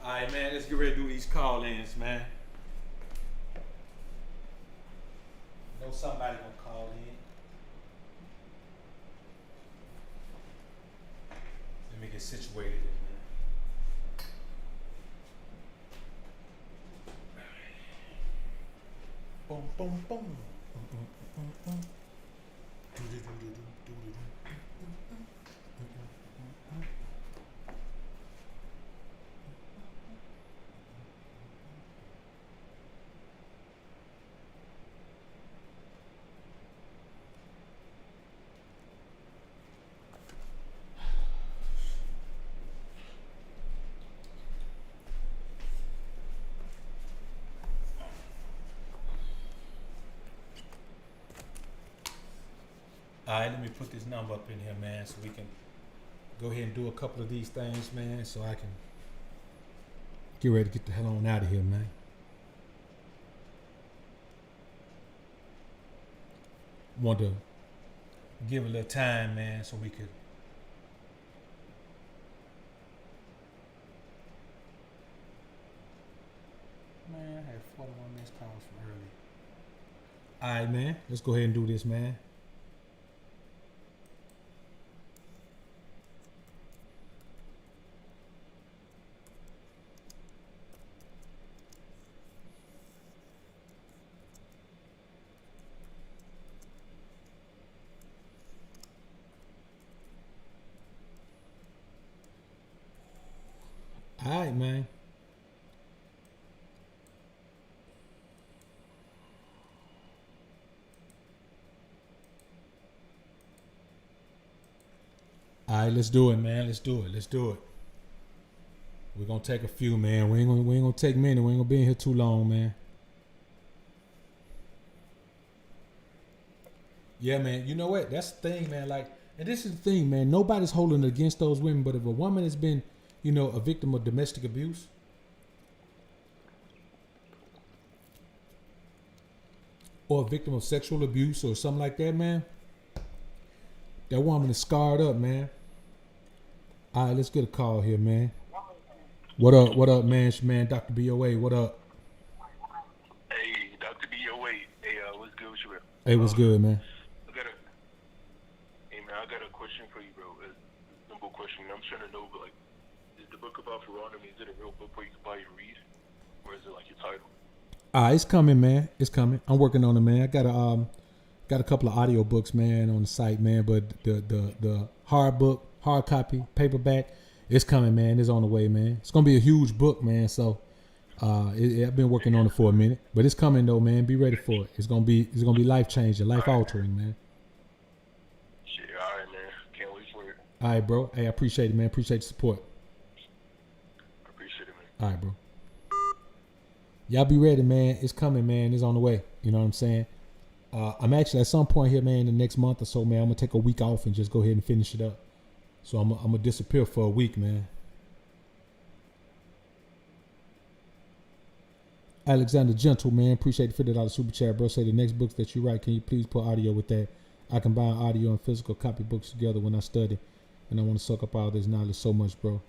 Alright, man, let's get ready to do these call-ins, man. I know somebody gonna call in. Let me get situated, man. Boom, boom, boom. Alright, let me put this number up in here, man, so we can go ahead and do a couple of these things, man, so I can get ready to get the hell on out of here, man. Want to give a little time, man, so we could man, I had 41 missed calls from early. All right, man. Let's go ahead and do this, man. All right, man. All right, let's do it, man. Let's do it. We're gonna take a few, man. We ain't gonna take many. We ain't gonna be in here too long, man. Yeah, man. You know what? That's the thing, man. Like, and this is the thing, man. Nobody's holding it against those women, but if a woman has been, a victim of domestic abuse, or a victim of sexual abuse or something like that, man, that woman is scarred up, man. All right, let's get a call here, man. What up, man? It's your man, Dr. BOA. What up? Hey, Dr. BOA. Hey, what's good with you, bro? Hey, what's good, man? I got a question for you, bro. It's a simple question. I'm trying to know, but, like, is the book of AlphaRonomy, is it a real book where you can buy and read? Or is it like your title? It's coming, man. It's coming. I'm working on it, man. I got a couple of audiobooks, man, on the site, man. But the hard book, hard copy, paperback, it's coming, man. It's on the way, man. It's gonna be a huge book, man. So I've been working on it for a minute, but it's coming though, man. Be ready for it. It's gonna be life changing, life altering, man. Shit, all right, man. Can't wait for it. All right, bro. Hey, I appreciate it, man. Appreciate the support. I appreciate it, man. All right, bro. Y'all be ready, man. It's coming, man. It's on the way. You know what I'm saying? I'm actually at some point here, man, in the next month or so, man, I'm gonna take a week off and just go ahead and finish it up. So I'm gonna disappear for a week, man. Alexander Gentle, man, appreciate the $50 super chat, bro. Say the next books that you write, can you please put audio with that? I combine audio and physical copy books together when I study, and I want to suck up all this knowledge so much, bro.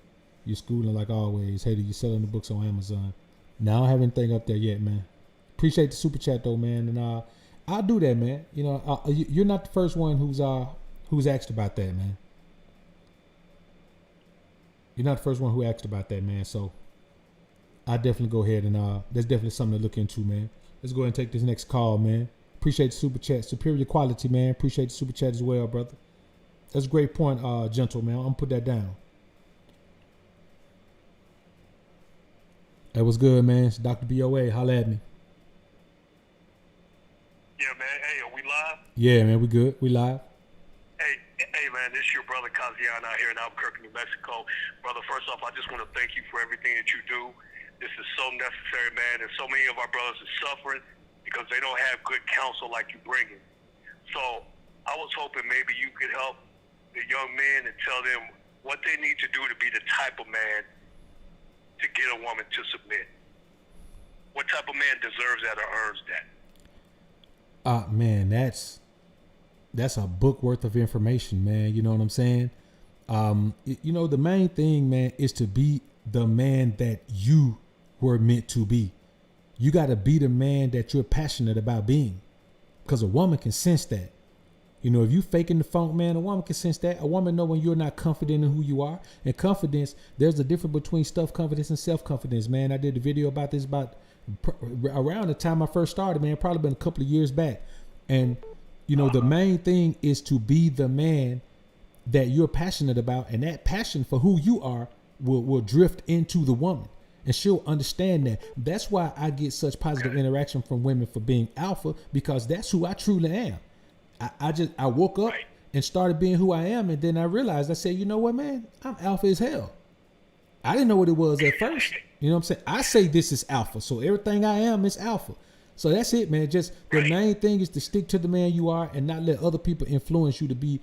You're schooling like always. Hater, you selling the books on Amazon. Now I don't have anything up there yet, man. Appreciate the super chat though, man, and I'll do that, man. You're not the first one who's asked about that, man. You're not the first one who asked about that, man. So I definitely go ahead and that's definitely something to look into, man. Let's go ahead and take this next call, man. Appreciate the super chat, superior quality, man. Appreciate the super chat as well, brother. That's a great point, Gentle, man. I'm gonna put that down. That was good, man. It's Dr. BOA. Holla at me. Yeah, man. Hey, are we live? Yeah, man. We good. We live. Hey, man. This is your brother Kazian out here in Albuquerque, New Mexico. Brother, first off, I just want to thank you for everything that you do. This is so necessary, man. And so many of our brothers are suffering because they don't have good counsel like you bring it. So I was hoping maybe you could help the young men and tell them what they need to do to be the type of man to get a woman to submit. What type of man deserves that or earns that? Man, that's a book worth of information, man. You know what I'm saying? The main thing, man, is to be the man that you were meant to be. You got to be the man that you're passionate about being, because a woman can sense that. If you faking the funk, man, a woman can sense that. A woman know when you're not confident in who you are. And confidence, there's a difference between stuff confidence and self-confidence, man. I did a video about this around the time I first started, man. Probably been a couple of years back. And, the main thing is to be the man that you're passionate about. And that passion for who you are will drift into the woman. And she'll understand that. That's why I get such positive interaction from women for being alpha, because that's who I truly am. I woke up and started being who I am, and then I realized, I said, you know what, man, I'm alpha as hell. I didn't know what it was at first. You know what I'm saying? I say this is alpha, so everything I am is alpha. So that's it, man. Just the main thing is to stick to the man you are and not let other people influence you to be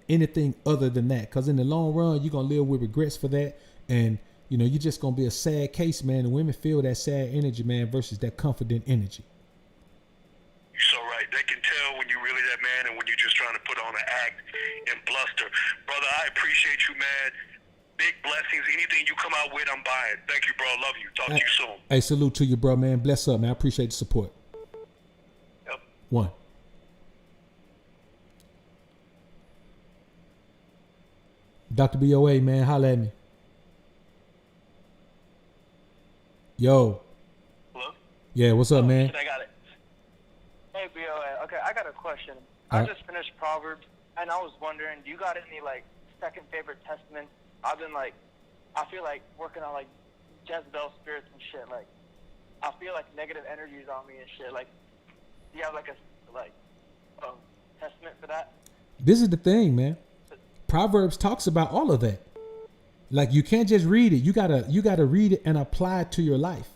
anything other than that. Because in the long run, you're going to live with regrets for that. And, you're just going to be a sad case, man. And women feel that sad energy, man, versus that confident energy. You're so right. They can tell when you're really that man and when you're just trying to put on an act and bluster. Brother, I appreciate you, man. Big blessings. Anything you come out with, I'm buying. Thank you, bro. Love you. Talk to you soon. Hey, salute to you, bro, man. Bless up, man. I appreciate the support. Yep. One. Dr. BOA, man, holla at me. Yo. Hello? Yeah, what's up, man? I got it. Hey, BOA. Okay, I got a question. All I right. just finished Proverbs, and I was wondering, do you got any, like, second favorite testament? I've been, like, I feel like working on, like, Jezebel spirits and shit. Like, I feel like negative energies on me and shit. Like, do you have, like, a testament for that? This is the thing, man. Proverbs talks about all of that. Like, you can't just read it. You gotta read it and apply it to your life.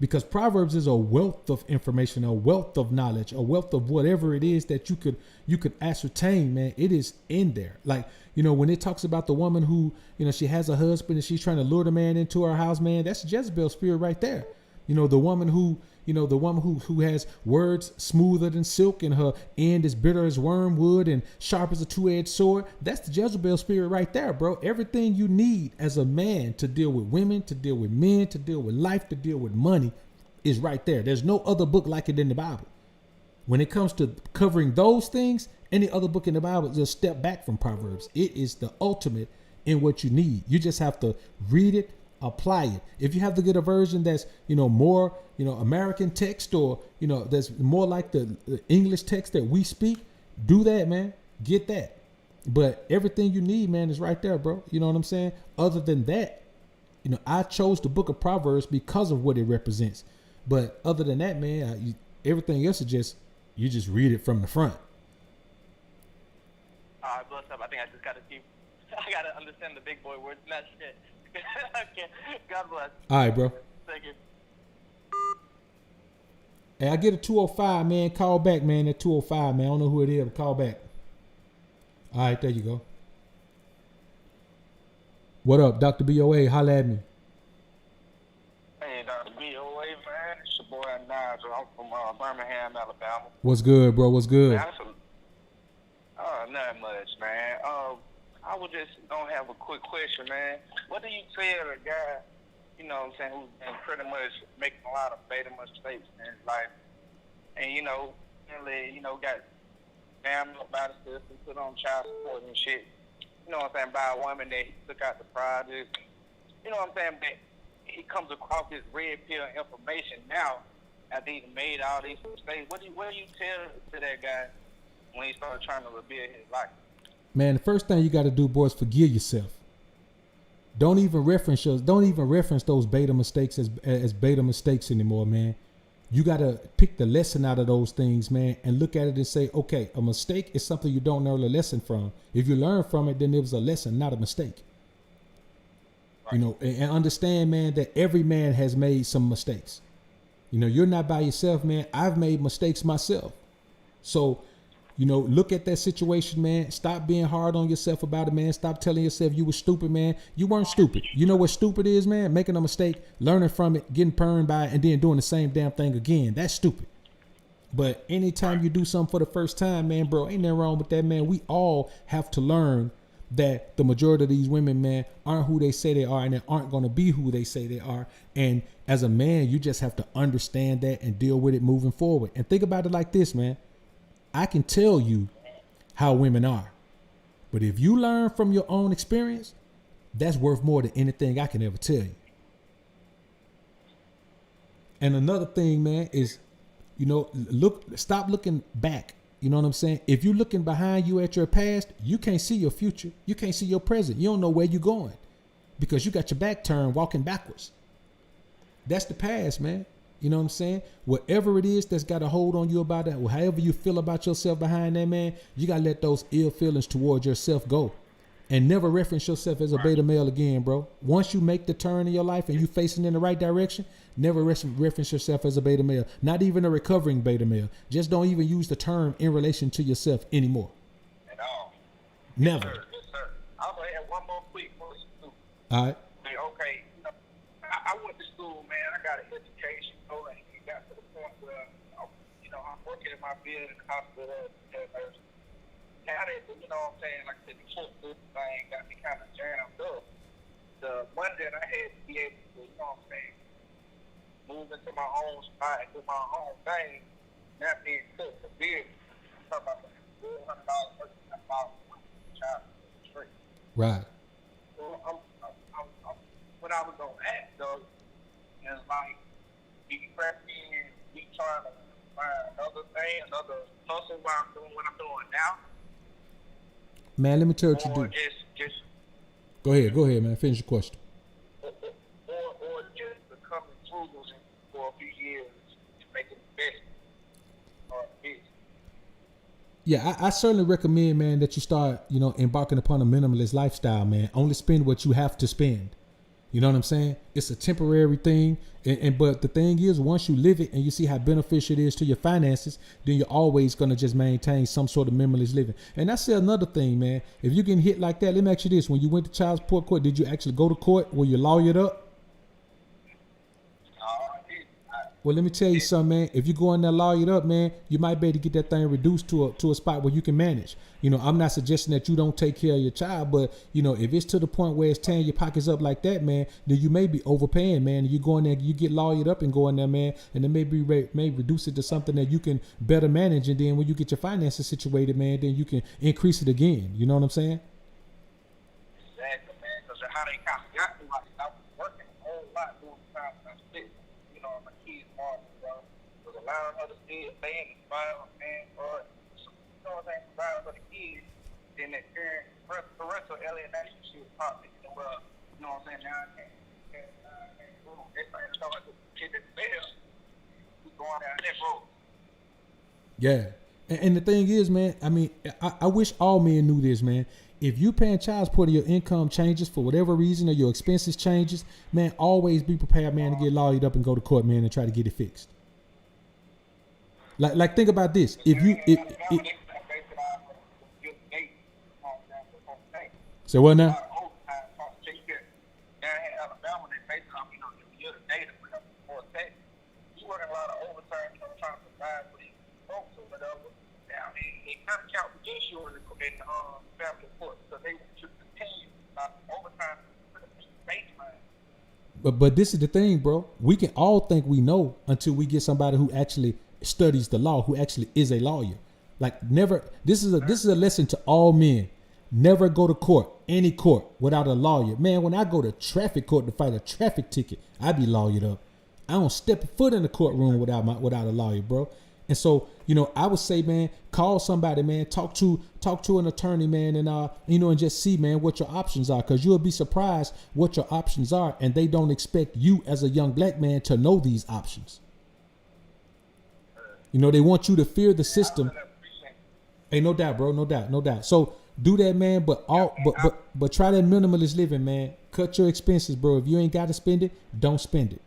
Because Proverbs is a wealth of information, a wealth of knowledge, a wealth of whatever it is that you could ascertain, man. It is in there. Like, you know, when it talks about the woman who, you know, she has a husband and she's trying to lure the man into her house, man, that's Jezebel spirit right there. You know, the woman who has words smoother than silk and her end is bitter as wormwood and sharp as a two-edged sword. That's the Jezebel spirit right there, bro. Everything you need as a man to deal with women, to deal with men, to deal with life, to deal with money is right there. There's no other book like it in the Bible. When it comes to covering those things, any other book in the Bible is a step back from Proverbs. It is the ultimate in what you need. You just have to read it, apply it. If you have to get a version that's, you know, more, you know, American text, or, you know, that's more like the English text that we speak, do that, man. Get that. But everything you need, man, is right there, bro. You know what I'm saying? Other than that, you know, I chose the book of Proverbs because of what it represents. But other than that, man, everything else is just, you just read it from the front. All right, bless up. I think I just got to I got to understand the big boy words and that shit. Okay. God bless. All right, bro. Thank you. Hey, I get a 205, man. Call back, man. That 205, man. I don't know who it is, but call back. All right, there you go. What up, Dr. BOA? Holla at me. Hey, Dr. BOA, man. It's your boy Nigel. I'm from Birmingham, Alabama. What's good, bro? What's good? Man, not much, man. I was just gonna have a quick question, man. What do you tell a guy, you know what I'm saying, who's been pretty much making a lot of beta mistakes in his life, and, you know, really, you know, got damned up by the system, put on child support and shit, you know what I'm saying, by a woman that he took out the project, you know what I'm saying, but he comes across this red pill information now after he's made all these mistakes. What do you tell to that guy when he started trying to rebuild his life? Man, the first thing you got to do, boy, is forgive yourself. Don't even reference those beta mistakes as beta mistakes anymore, man. You got to pick the lesson out of those things, man, and look at it and say, okay, a mistake is something you don't learn a lesson from. If you learn from it, then it was a lesson, not a mistake. Right. You know, and understand, man, that every man has made some mistakes. You know, you're not by yourself, man. I've made mistakes myself. So, you know, look at that situation, man. Stop being hard on yourself about it, man. Stop telling yourself you were stupid, man. You weren't stupid. You know what stupid is, man? Making a mistake, learning from it, getting burned by it, and then doing the same damn thing again. That's stupid. But anytime you do something for the first time, man, bro, ain't nothing wrong with that, man. We all have to learn that the majority of these women, man, aren't who they say they are, and they aren't going to be who they say they are. And as a man, you just have to understand that and deal with it moving forward. And think about it like this, man. I can tell you how women are, but if you learn from your own experience, that's worth more than anything I can ever tell you. And another thing, man, is, you know, stop looking back. You know what I'm saying? If you're looking behind you at your past, you can't see your future. You can't see your present. You don't know where you're going because you got your back turned walking backwards. That's the past, man. You know what I'm saying? Whatever it is that's got a hold on you about that, or however you feel about yourself behind that, man, you got to let those ill feelings towards yourself go. And never reference yourself as a beta male again, bro. Once you make the turn in your life and you facing in the right direction, never reference yourself as a beta male. Not even a recovering beta male. Just don't even use the term in relation to yourself anymore. At all. Never. Yes, sir. I also have one more quick question, too. All right. Okay, I went to school, man. I got an education, and it got to the point where, you know, I'm working in my field in the hospital as a nurse. Now that, you know what I'm saying, like I said, the church thing got me kind of jammed up. The one that I had to be able to, you know what I'm saying, move into my own spot and do my own thing, That being said, the bill, I'm talking about $400 worth of about child straight. Right. So what I was gonna ask though is like, be prepping, be trying to find another thing, another hustle while I'm doing what I'm doing now, Man, let me tell you what you or do. just Go ahead, man. Finish your question. or just becoming frugal for a few years to make it best or business. Yeah, I certainly recommend, man, that you start, embarking upon a minimalist lifestyle, man. Only spend what you have to spend. You know what I'm saying? It's a temporary thing. But the thing is, once you live it and you see how beneficial it is to your finances, then you're always going to just maintain some sort of minimalist living. And that's another thing, man. If you're getting hit like that, let me ask you this. When you went to child support court, did you actually go to court? Were you lawyered up? Well, let me tell you something, man. If you go in there lawyered up, man, you might be able to get that thing reduced to a spot where you can manage. I'm not suggesting that you don't take care of your child, but if it's to the point where it's tearing your pockets up like that, man, then you may be overpaying, man. You go in there, you get lawyered up and go in there, man, and then may reduce it to something that you can better manage, and then when you get your finances situated, man, then you can increase it again. You know what I'm saying? Exactly, man. Because how they kind of got me, like I was working a whole lot during the time I spent, my kids' mom, was allowing her to stay in the file, man, but allowing her the kids, then that parental alienation shit popped in. Well, you know what I'm saying? Now I can't boom. This thing started to get this bell. We going down that road. Yeah. And the thing is, man, I mean, I wish all men knew this, man. If you paying child support or your income changes for whatever reason or your expenses changes, man, always be prepared, man, to get lawyered up and go to court, man, and try to get it fixed. Like think about this. So what now? But this is the thing, bro. We can all think we know until we get somebody who actually studies the law, who actually is a lawyer. Like never. This is a lesson to all men. Never go to court, any court, without a lawyer. Man, when I go to traffic court to fight a traffic ticket, I be lawyered up. I don't step a foot in the courtroom without a lawyer, bro. And so, I would say, man, call somebody, man, talk to an attorney, man, and and just see, man, what your options are, because you'll be surprised what your options are, and they don't expect you as a young black man to know these options. They want you to fear the system. Hey, no doubt, bro, no doubt. So do that, man, but try that minimalist living, man. Cut your expenses, bro. If you ain't got to spend it, don't spend it.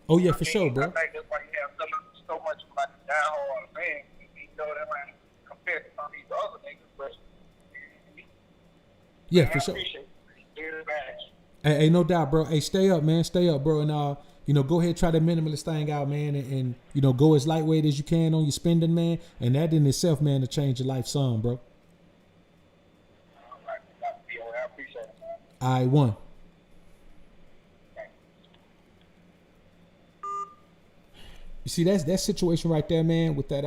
Oh yeah, for sure, bro. I think that's why you have so much like a diehard fan. That might compare to some of these other niggas, but yeah, for sure. Hey, no doubt, bro. Hey, stay up, man. Stay up, bro. And go ahead, try the minimalist thing out, man, and go as lightweight as you can on your spending, man. And that in itself, man, to change your life some, bro. I appreciate it, man. I won. You see, that's that situation right there, man, with that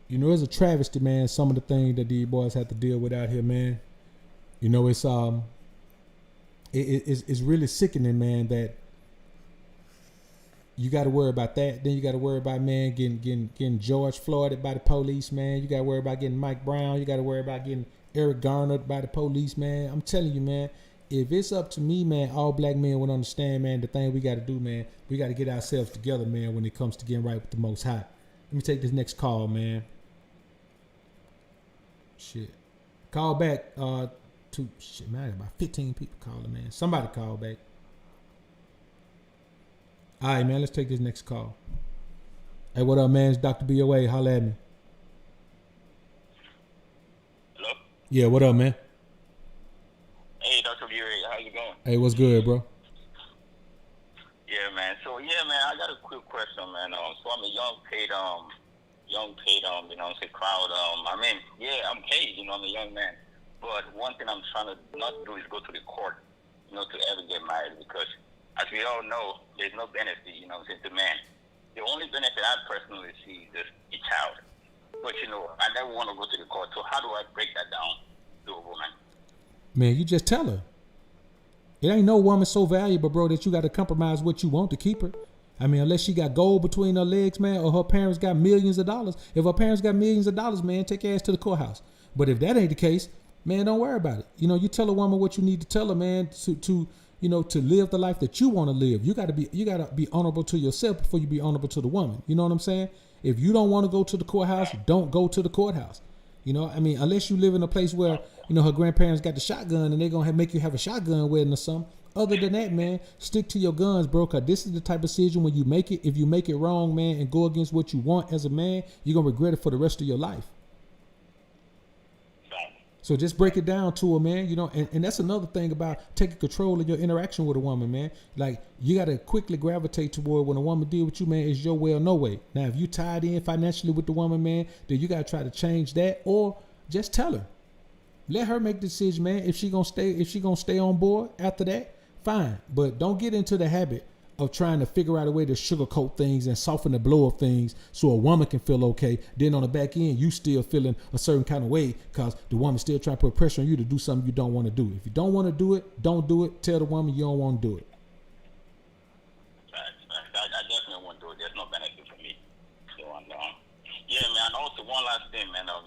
it's a travesty, man, some of the things that these boys have to deal with out here, man. It's really sickening, man, that you got to worry about that. Then you got to worry about, man, getting George Floyded by the police, man. You got to worry about getting Mike Brown. You got to worry about getting Eric Garnered by the police, man. I'm telling you, man. If it's up to me, man, all black men would understand, man, the thing we got to do, man, we got to get ourselves together, man, when it comes to getting right with the Most High. Let me take this next call, man. Shit. Call back man, I got about 15 people calling, man. Somebody call back. All right, man, let's take this next call. Hey, what up, man? It's Dr. BOA. Holla at me. Hello? Yeah, what up, man? Hey, Dr. BOA, how you going? Hey, what's good, bro? Yeah, man. So, I got a quick question, man. So I'm a young paid young paid, crowd. I mean, yeah, I'm paid, I'm a young man. But one thing I'm trying to not do is go to the court, to ever get married, because as we all know, there's no benefit, to man. The only benefit I personally see is a child. But, I never want to go to the court. So how do I break that down to a woman? Man, you just tell her. It ain't no woman so valuable, bro, that you got to compromise what you want to keep her. I mean, unless she got gold between her legs, man, or her parents got millions of dollars. If her parents got millions of dollars, man, take your ass to the courthouse. But if that ain't the case, man, don't worry about it. You tell a woman what you need to tell her, man, to live the life that you want to live. You gotta be honorable to yourself before you be honorable to the woman. You know what I'm saying? If you don't want to go to the courthouse, don't go to the courthouse. I mean, unless you live in a place where, her grandparents got the shotgun and they're going to make you have a shotgun wedding or something. Other than that, man, stick to your guns, bro, because this is the type of decision when you make it. If you make it wrong, man, and go against what you want as a man, you're going to regret it for the rest of your life. So just break it down to her, man, and that's another thing about taking control of your interaction with a woman, man. Like, you got to quickly gravitate toward when a woman deal with you, man, it's your way or no way. Now, if you tied in financially with the woman, man, then you got to try to change that, or just tell her. Let her make the decision, man. If she gonna stay on board after that, fine. But don't get into the habit of trying to figure out a way to sugarcoat things and soften the blow of things so a woman can feel okay. Then on the back end, you still feeling a certain kind of way because the woman still trying to put pressure on you to do something you don't want to do. If you don't want to do it, don't do it. Tell the woman you don't want to do it. I definitely won't do it. There's no benefit for me. So, yeah, man. Also, one last thing, man. I'm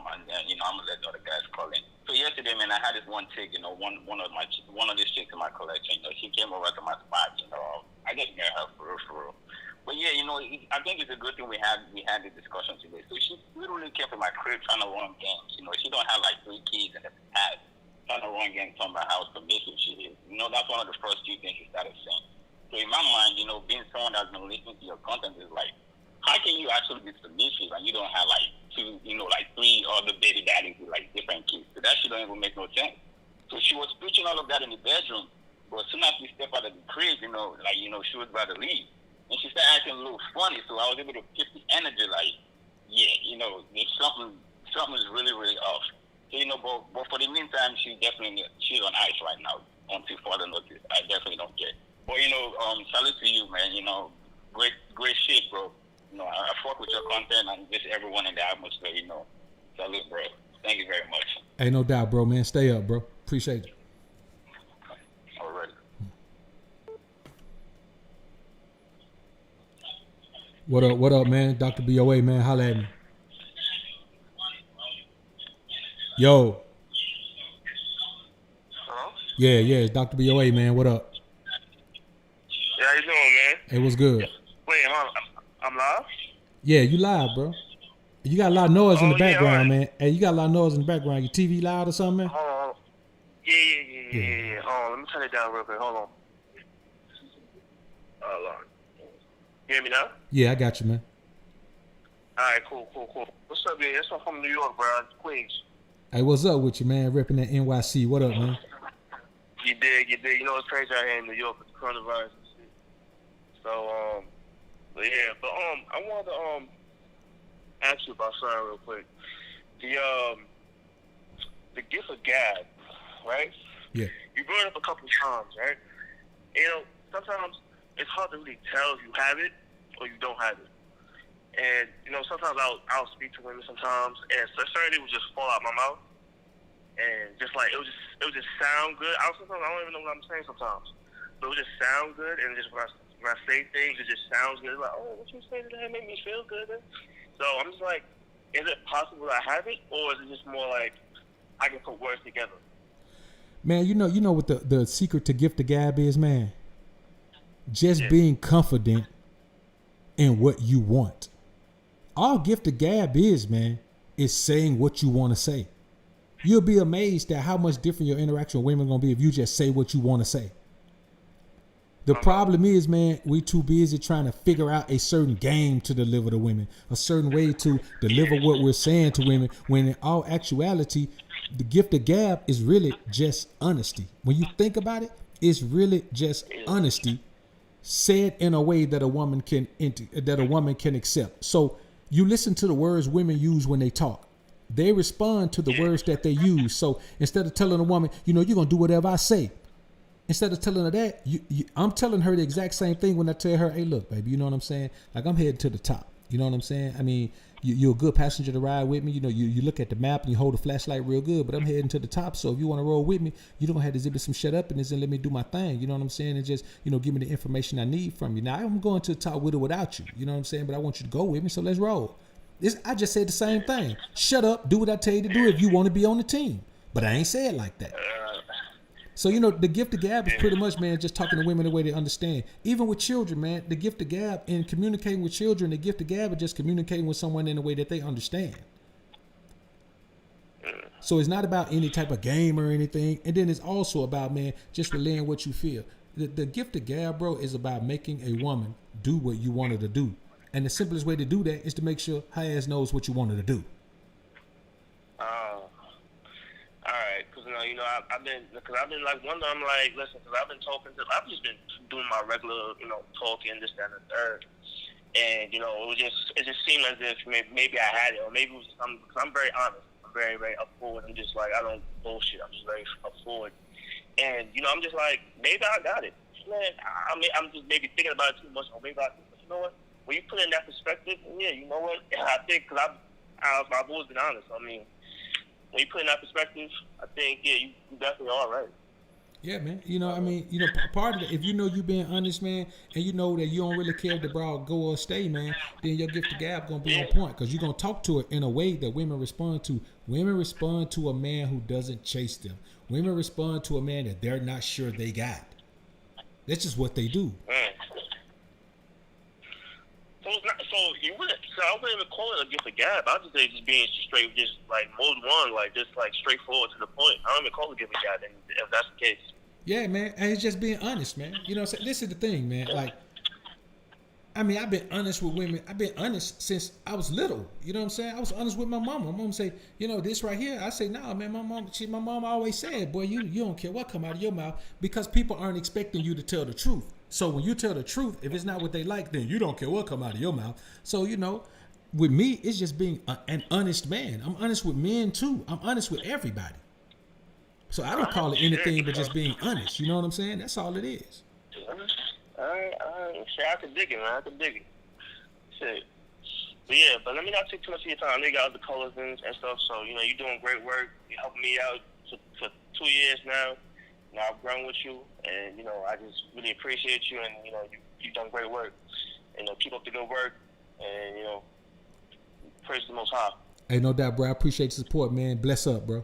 gonna let the other guys call in. So yesterday, man, I had this one chick, one of these chicks in my collection. She came over to my spot. I just met her for real. But yeah, I think it's a good thing we had this discussion today. So she literally came to my crib trying to run games. She don't have like 3 kids in the past. Trying to run games on my house, submissive she is. That's one of the first few things she started saying. So in my mind, being someone that's been listening to your content is like, how can you actually be submissive and you don't have like 2, 3 other baby daddies with like different kids? So that shit don't even make no sense. So she was preaching all of that in the bedroom, but as soon as we step out of the crib, she was about to leave. And she started acting a little funny, so I was able to keep the energy like, yeah, there's something's really, really off. So, but for the meantime, she's on ice right now until further notice. I definitely don't care. But, salute to you, man. Great shit, bro. I fuck with your content and just everyone in the atmosphere, Salute, bro. Thank you very much. Hey, no doubt, bro, man. Stay up, bro. Appreciate it. All right. What up, man? Dr. BOA, man. Holla at me. Yo. Hello? Yeah, it's Dr. BOA, man. What up? Yeah, how you doing, man? Hey, what's good? Wait, hold on. I'm live? Yeah, you live, bro. You got a lot of noise in the background, right. man. Hey, you got a lot of noise in the background. Your TV loud or something, man? Hold on. Yeah. Hold on, let me turn it down real quick. Hold on. Hold on. You hear me now? Yeah, I got you, man. All right, cool. What's up, man? That's from New York, bro. Queens. Hey, what's up with you, man? Repping that NYC. What up, man? You did. It's crazy out here in New York with the coronavirus and shit. So, I wanted to ask you about something real quick. The gift of gab, right? Yeah. You brought it up a couple of times, right? Sometimes it's hard to really tell if you have it or you don't have it. And sometimes I'll speak to women sometimes, and certain will just fall out my mouth, and just like it would just sound good. Sometimes I don't even know what I'm saying sometimes, but it would just sound good, and just when I say things, it just sounds good. It's like, oh, what you say today made me feel good. So I'm just like, is it possible I have it, or is it just more like I can put words together? Man, you know what the secret to gift the gab is, man? Just being confident in what you want. All gift the gab is, man, is saying what you want to say. You'll be amazed at how much different your interaction with women are going to be if you just say what you want to say. The problem is, man, we too busy trying to figure out a certain game to deliver to women, a certain way to deliver what we're saying to women, when in all actuality, the gift of gab is really just honesty. When you think about it, it's really just honesty said in a way that a woman can accept. So You listen to the words women use when they talk. They respond to the words that they use. So instead of telling a woman, you know, you're going to do whatever I say, instead of telling her that, I'm telling her the exact same thing when I tell her, hey, look, baby, you know what I'm saying? Like, I'm heading to the top. You know what I'm saying? I mean, you're a good passenger to ride with me. You know, you look at the map and you hold the flashlight real good, but I'm heading to the top. So if you want to roll with me, you don't have to exhibit some shut up and let me do my thing. You know what I'm saying? And just, you know, give me the information I need from you. Now, I'm going to the top with or without you. You know what I'm saying? But I want you to go with me. So let's roll. I just said the same thing. Shut up. Do what I tell you to do if you want to be on the team. But I ain't say it like that. So, you know, the gift of gab is pretty much, man, just talking to women the way they understand. Even with children, man, the gift of gab in communicating with children, the gift of gab is just communicating with someone in a way that they understand. So it's not about any type of game or anything. And then it's also about, man, just relaying what you feel. The gift of gab, bro, is about making a woman do what you want her to do. And the simplest way to do that is to make sure her ass knows what you want her to do. All right, because I've been like wondering. I'm like, listen, because I've just been doing my regular, talking, this, that, and the third, and it just seemed as if maybe I had it, or maybe it was because I'm very honest, I'm very, very up forward. I'm just like, I don't bullshit. I'm just very up forward, and I'm just like, maybe I got it, man. I'm just maybe thinking about it too much, or maybe but you know what? When you put in that perspective, yeah, you know what? I think because I've always been honest. I mean, when you put in that perspective, I think, yeah, you definitely are right. Yeah, man. Part of it, if you know you being honest, man, and you know that you don't really care if the bra go or stay, man, then your gift of gab gonna be on point because you're gonna talk to it in a way that women respond to. Women respond to a man who doesn't chase them. Women respond to a man that they're not sure they got. That's just what they do. So I wouldn't even call it a gift of gab. I'd just say just being straight, just like mode one, like just like straightforward to the point. I don't even call it a gift of gab if that's the case. Yeah, man. And it's just being honest, man. You know what I'm saying? This is the thing, man. Like, I mean, I've been honest with women. I've been honest since I was little. You know what I'm saying? I was honest with my mama. My mom say, this right here. I say, nah, man, my mom always said, boy, you don't care what come out of your mouth because people aren't expecting you to tell the truth. So when you tell the truth, if it's not what they like, then you don't care what come out of your mouth. So, with me, it's just being an honest man. I'm honest with men too. I'm honest with everybody. So I don't call it anything but just being honest. You know what I'm saying? That's all it is. All right. Shit, I can dig it, man. I can dig it. Shit. But yeah, but let me not take too much of your time. I know you got the colors and stuff, so, you're doing great work. You're helping me out for 2 years now. I've grown with you, and, I just really appreciate you, and, you've done great work. And, keep up the good work, and, praise the Most High. Hey, no doubt, bro. I appreciate the support, man. Bless up, bro.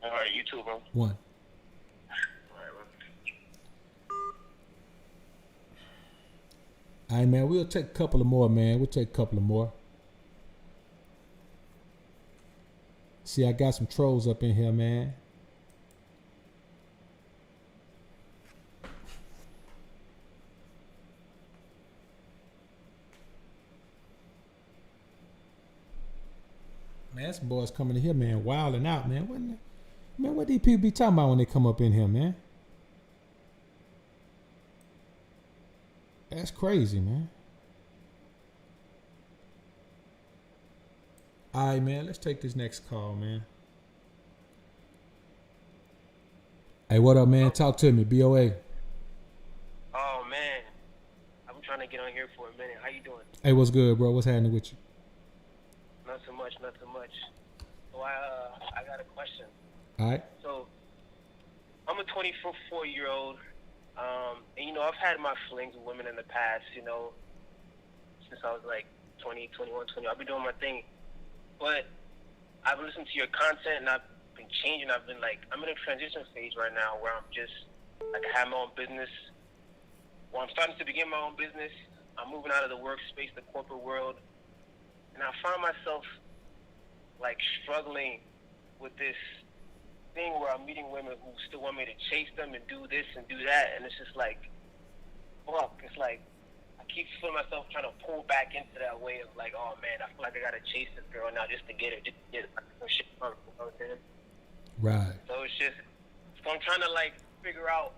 All right, you too, bro. One. All right, man. We'll take a couple of more, man. See, I got some trolls up in here, man. Man, some boys coming in here, man, wilding out, man. What these people be talking about when they come up in here, man? That's crazy, man. All right, man, let's take this next call, man. Hey, what up, man? Talk to me, BOA. Oh, man. I've been trying to get on here for a minute. How you doing? Hey, what's good, bro? What's happening with you? Not so much. So I got a question. All right. So I'm a 24-year-old, and I've had my flings with women in the past, since I was like 20, 21, 20. I've been doing my thing, but I've listened to your content and I've been changing. I'm in a transition phase right now where I'm just I have my own business. Well, I'm starting to begin my own business. I'm moving out of the workspace, the corporate world, and I find myself struggling with this thing where I'm meeting women who still want me to chase them and do this and do that, and it's just fuck. It's I keep feeling myself trying to pull back into that way of oh man, I feel like I gotta chase this girl now just to get her, some shit from her, you know what I'm saying? Right. So I'm trying to figure out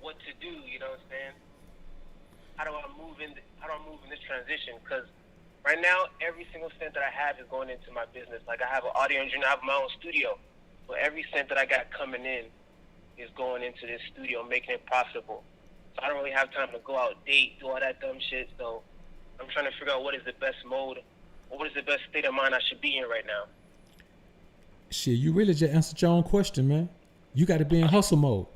what to do, you know what I'm saying? how do I move in this transition? Because right now, every single cent that I have is going into my business. Like, I have an audio engineer, I have my own studio. So every cent that I got coming in is going into this studio, making it possible. So I don't really have time to go out, date, do all that dumb shit. So I'm trying to figure out what is the best mode, or what is the best state of mind I should be in right now. Shit, you really just answered your own question, man. You got to be in hustle mode.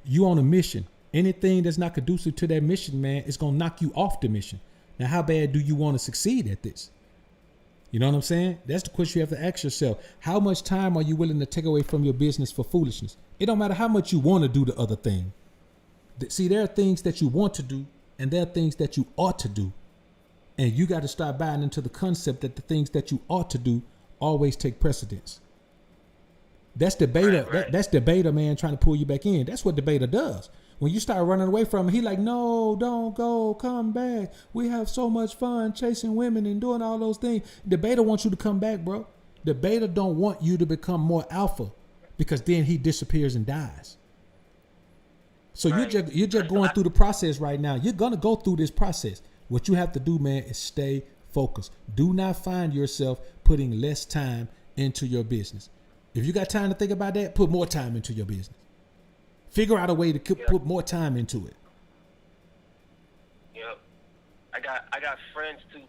You on a mission. Anything that's not conducive to that mission, man, it's going to knock you off the mission. Now, how bad do you want to succeed at this? You know what I'm saying? That's the question you have to ask yourself. How much time are you willing to take away from your business for foolishness? It don't matter how much you want to do the other thing. See, there are things that you want to do, and there are things that you ought to do. And you got to start buying into the concept that the things that you ought to do always take precedence. That's the beta. Right. That's the beta man trying to pull you back in. That's what the beta does. When you start running away from him, he like, no, don't go, come back. We have so much fun chasing women and doing all those things. The beta wants you to come back, bro. The beta don't want you to become more alpha, because then he disappears and dies. So right. you're just going through the process right now. You're gonna go through this process. What you have to do, man, is stay focused. Do not find yourself putting less time into your business. If you got time to think about that, put more time into your business. Figure out a way to put more time into it. Yep. I got friends too.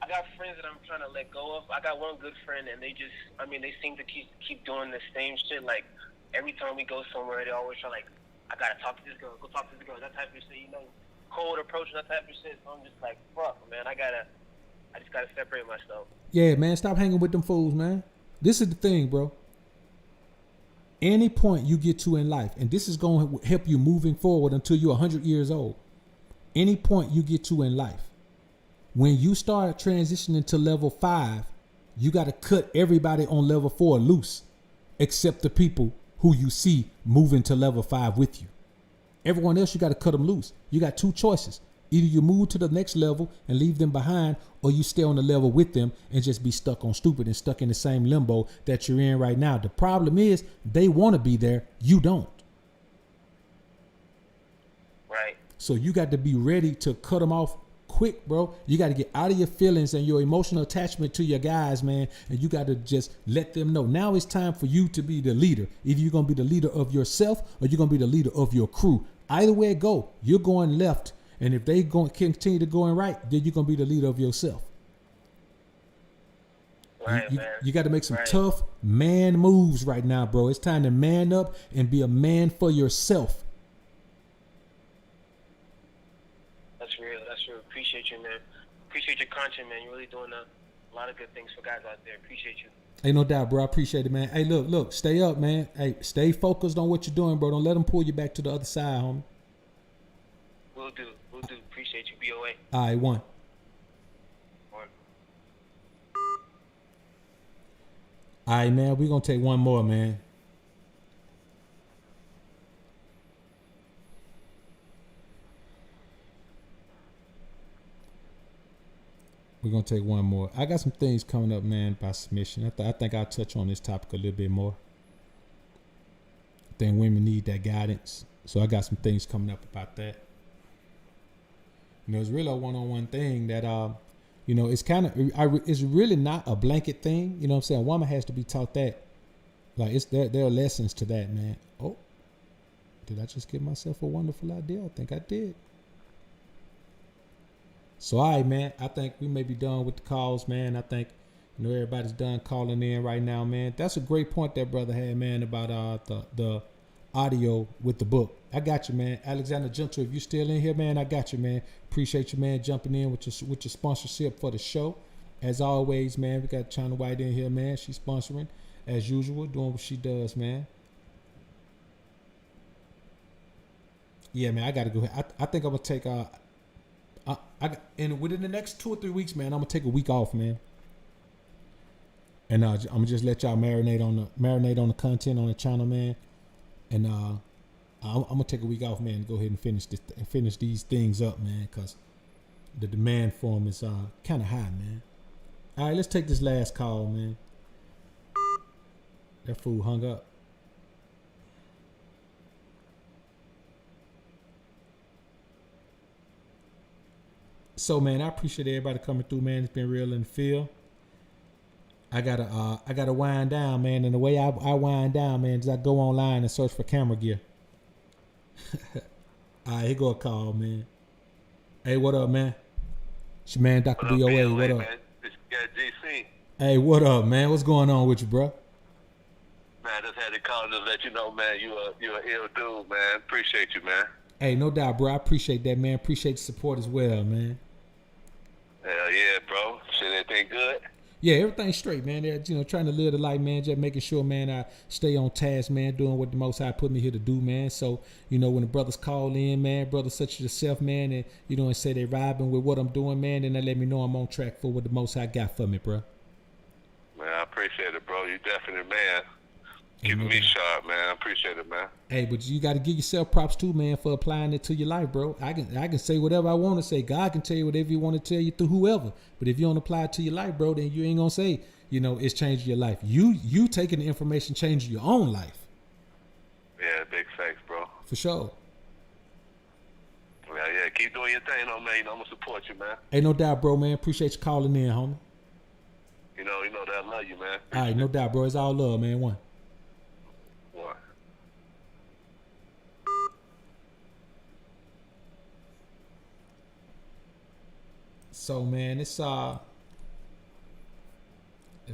I got friends that I'm trying to let go of. I got one good friend, and they seem to keep doing the same shit. Like, every time we go somewhere, they always try, like, I gotta talk to this girl, go talk to this girl, that type of shit, you know, cold approach, that type of shit. So I'm just like, fuck, man, I just gotta separate myself. Yeah, man, stop hanging with them fools, man. This is the thing, bro. Any point you get to in life, and this is going to help you moving forward until you're 100 years old. Any point you get to in life, when you start transitioning to level 5, you got to cut everybody on level 4 loose, except the people who you see moving to level 5 with you. Everyone else, you got to cut them loose. You got two choices. Either you move to the next level and leave them behind, or you stay on the level with them and just be stuck on stupid and stuck in the same limbo that you're in right now. The problem is they want to be there. You don't. Right. So you got to be ready to cut them off quick, bro. You got to get out of your feelings and your emotional attachment to your guys, man. And you got to just let them know. Now it's time for you to be the leader. Either you're going to be the leader of yourself, or you're going to be the leader of your crew. Either way it go, you're going left. And if they continue to going right, then you're going to be the leader of yourself. Right, you got to make some tough man moves right now, bro. It's time to man up and be a man for yourself. That's real. Appreciate you, man. Appreciate your content, man. You're really doing a lot of good things for guys out there. Appreciate you. Ain't no doubt, bro. I appreciate it, man. Hey, look, stay up, man. Hey, stay focused on what you're doing, bro. Don't let them pull you back to the other side, homie. Will do. Appreciate you. BOA. All right, one. All right, man. We're going to take one more, man. We're going to take one more. I got some things coming up, man, by submission. I think I'll touch on this topic a little bit more. I think women need that guidance. So I got some things coming up about that. You know, it's really a one-on-one thing that, you know, it's kind of, it's really not a blanket thing. You know what I'm saying? A woman has to be taught that. Like, there are lessons to that, man. Oh, did I just give myself a wonderful idea? I think I did. So, all right, man, I think we may be done with the calls, man. I think, you know, everybody's done calling in right now, man. That's a great point that brother had, man, about the audio with the book. I got you, man. Alexander Gentle, if you're still in here, man, I got you, man. Appreciate you, man, jumping in with your sponsorship for the show. As always, man, we got China White in here, man. She's sponsoring, as usual, doing what she does, man. Yeah, man, I got to go ahead. I think I'm going to take, and within the next 2 or 3 weeks, man, I'm going to take a week off, man. And I'm going to just let y'all marinate on the content on the channel, man. And I'm gonna take a week off, man, and go ahead and finish these things up, man, because the demand for them is kind of high, man. All right, let's take this last call, man. That fool hung up. So man, I appreciate everybody coming through, man. It's been real in the field. I gotta wind down, man. And the way I wind down, man, is I go online and search for camera gear. All right, here go a call, man. Hey, what up, man? It's your man, Dr. BOA. What up? Man? This guy GC. Hey, what up, man? What's going on with you, bro? Man, I just had to call to let you know, man, you an ill dude, man. Appreciate you, man. Hey, no doubt, bro. I appreciate that, man. Appreciate the support as well, man. Hell yeah, bro. Shit, everything good? Yeah, everything's straight, man. They're, trying to live the life, man. Just making sure, man, I stay on task, man. Doing what the Most High put me here to do, man. So, when the brothers call in, man, brothers such as yourself, man, and and say they vibing with what I'm doing, man, then they let me know I'm on track for what the Most High got for me, bro. Man, I appreciate it, bro. You definitely, man. Keeping me sharp, man. I appreciate it, man. Hey, but you got to give yourself props too, man, for applying it to your life, bro. I can say whatever I want to say. God can tell you whatever you want to tell you through whoever. But if you don't apply it to your life, bro, then you ain't gonna say, it's changing your life. You taking the information, changing your own life. Yeah, big facts, bro. For sure. Yeah. Keep doing your thing, though, man. I'm gonna support you, man. Hey, no doubt, bro, man. Appreciate you calling in, homie. You know that I love you, man. All right, no doubt, bro. It's all love, man. One. So man, it's let's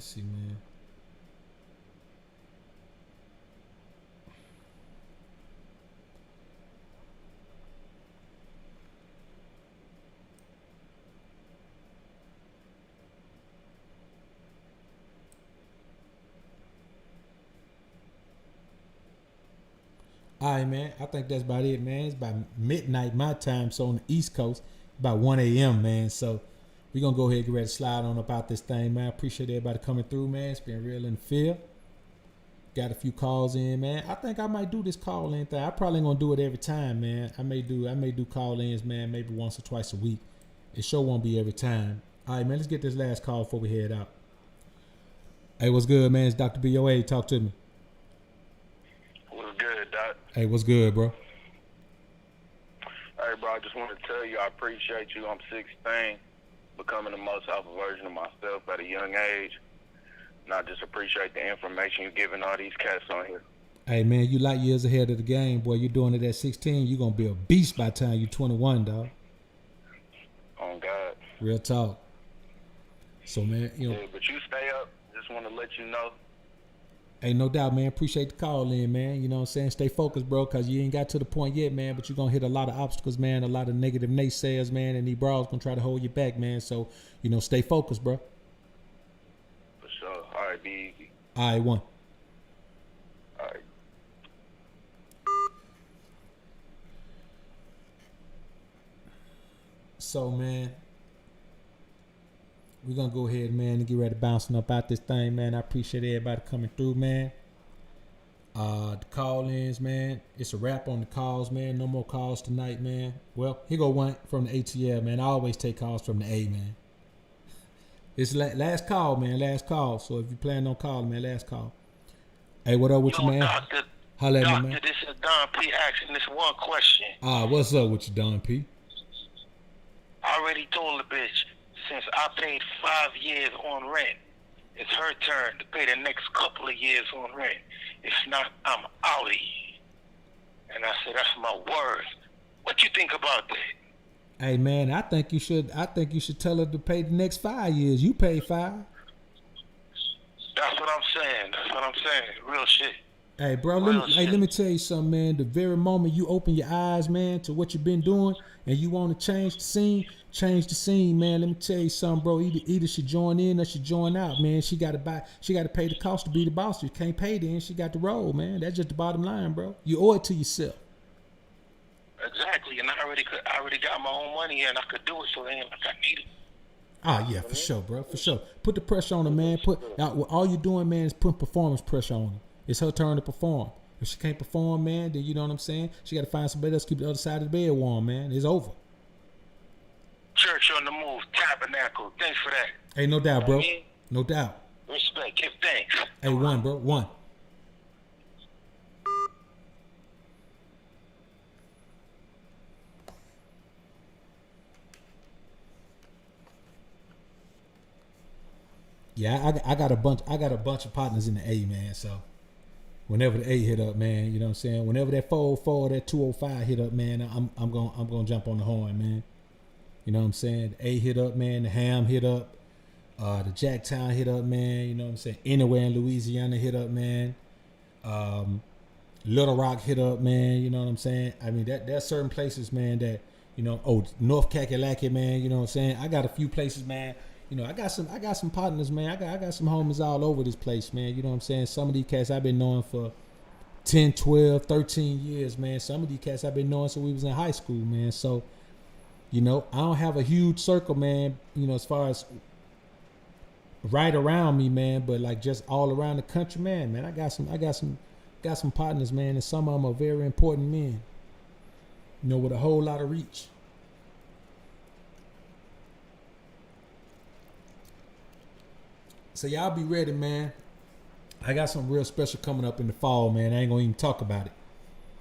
see, man. All right, man. I think that's about it, man. It's about midnight my time, so on the East Coast, about 1 a.m., man. So we're going to go ahead and get ready to slide on about this thing, man. I appreciate everybody coming through, man. It's been real in the field. Got a few calls in, man. I think I might do this call-in thing. I probably ain't going to do it every time, man. I may do call-ins, man, maybe once or twice a week. It sure won't be every time. All right, man, let's get this last call before we head out. Hey, what's good, man? It's Dr. BOA. Talk to me. What's good, Doc? Hey, what's good, bro? Hey, bro, I just want to tell you I appreciate you. I'm 16, becoming the most alpha version of myself at a young age. And I just appreciate the information you're giving all these cats on here. Hey, man, you light years ahead of the game, boy. You're doing it at 16. You're going to be a beast by the time you're 21, dog. On God. Real talk. So, man, Yeah, but you stay up. Just want to let you know. Hey, no doubt, man. Appreciate the call in, man. You know what I'm saying? Stay focused, bro, because you ain't got to the point yet, man. But you're going to hit a lot of obstacles, man. A lot of negative naysayers, man. And these bras going to try to hold you back, man. So, stay focused, bro. For sure. All right, be easy. All right, one. All right. So, man, we're going to go ahead, man, and get ready to bouncing up out this thing, man. I appreciate everybody coming through, man. The call-ins, man. It's a wrap on the calls, man. No more calls tonight, man. Well, here go one from the ATL, man. I always take calls from the A, man. It's last call, man. Last call. So if you plan on calling, man, last call. Hey, what up with you, man? Holla at me, man. This is Don P. asking this one question. What's up with you, Don P? I already told the bitch, since I paid 5 years on rent, it's her turn to pay the next couple of years on rent. If not, I'm out of here. And I said, that's my word. What you think about that? Hey, man, I think you should tell her to pay the next 5 years. You pay 5. That's what I'm saying. Real shit. Hey, bro, let me tell you something, man. The very moment you open your eyes, man, to what you've been doing and you want to change the scene, man. Let me tell you something, bro. Either she join in or she join out, man. She got to pay the cost to be the boss. If you can't pay then, she got to roll, man. That's just the bottom line, bro. You owe it to yourself. Exactly, and I already got my own money and I could do it, so it ain't like I need it. Ah, yeah, for sure, bro, for sure. Put the pressure on her, man. All you're doing, man, is putting performance pressure on her. It's her turn to perform. If she can't perform, man, then you know what I'm saying? She got to find somebody else to keep the other side of the bed warm, man. It's over. Church on the move, tabernacle. Thanks for that. Hey, no doubt, bro. No doubt. Respect, give thanks. Hey, one, bro, one. Yeah, I got a bunch of partners in the A, man. So whenever the A hit up, man, you know what I'm saying? Whenever that 404, that 205 hit up, man, I'm gonna jump on the horn, man. You know what I'm saying? The A hit up, man, the Ham hit up, the Jacktown hit up, man, you know what I'm saying? Anywhere in Louisiana hit up, man. Little Rock hit up, man, you know what I'm saying? I mean, there's certain places, man, that, you know, North Kakalaki, man, you know what I'm saying? I got a few places, man. You know, I got some partners, man. I got some homies all over this place, man. You know what I'm saying? Some of these cats I've been knowing for 10, 12, 13 years, man. Some of these cats I've been knowing since we was in high school, man. So, you know, I don't have a huge circle, man, you know, as far as right around me, man, but like just all around the country, man. I got some partners, man, and some of them are very important men, you know, with a whole lot of reach. So y'all be ready, man. I got something real special coming up in the fall, man. I ain't gonna even talk about it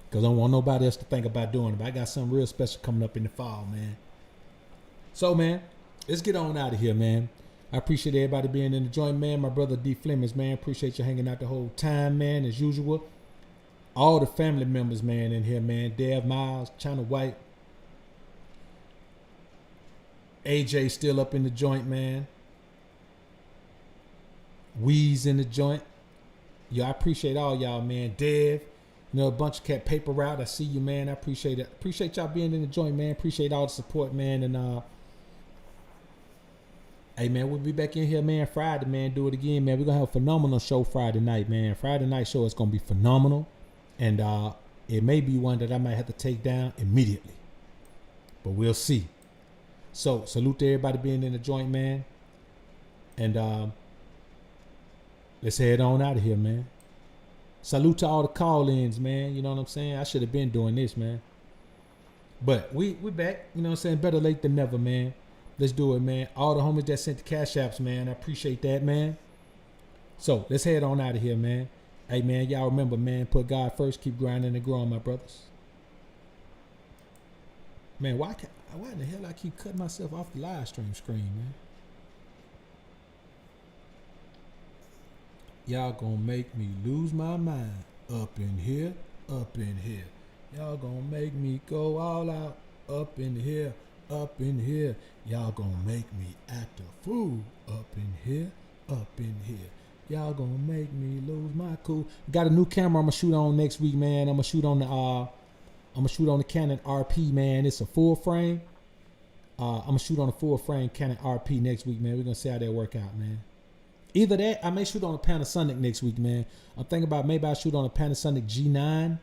because I don't want nobody else to think about doing it. But I got something real special coming up in the fall, man. So, man, let's get on out of here, man. I appreciate everybody being in the joint, man. My brother D. Flemings, man. Appreciate you hanging out the whole time, man, as usual. All the family members, man, in here, man. Dev Miles, China White. AJ still up in the joint, man. Weeze in the joint. Yo, I appreciate all y'all, man. Dev, you know, a bunch of cat paper route. I see you, man. I appreciate it. Appreciate y'all being in the joint, man. Appreciate all the support, man. And hey, man, we'll be back in here, man, Friday, man. Do it again, man. We're gonna have a phenomenal show Friday night, man. Friday night show is gonna be phenomenal. And it may be one that I might have to take down immediately. But we'll see. So salute to everybody being in the joint, man. And let's head on out of here, man. Salute to all the call-ins, man. You know what I'm saying? I should have been doing this, man. But we back. You know what I'm saying? Better late than never, man. Let's do it, man. All the homies that sent the cash apps, man. I appreciate that, man. So let's head on out of here, man. Hey, man, y'all remember, man, put God first. Keep grinding and growing, my brothers. Man, why in the hell I keep cutting myself off the live stream screen, man? Y'all gonna make me lose my mind. Up in here, up in here. Y'all gonna make me go all out. Up in here, up in here. Y'all gonna make me act a fool. Up in here, up in here. Y'all gonna make me lose my cool. Got a new camera I'm gonna shoot on next week, man. I'm gonna shoot on the Canon RP, man. It's a full frame. I'm gonna shoot on a full frame Canon RP next week, man. We're gonna see how that work out, man. Either that, I may shoot on a Panasonic next week, man. I'm thinking about maybe I shoot on a Panasonic G9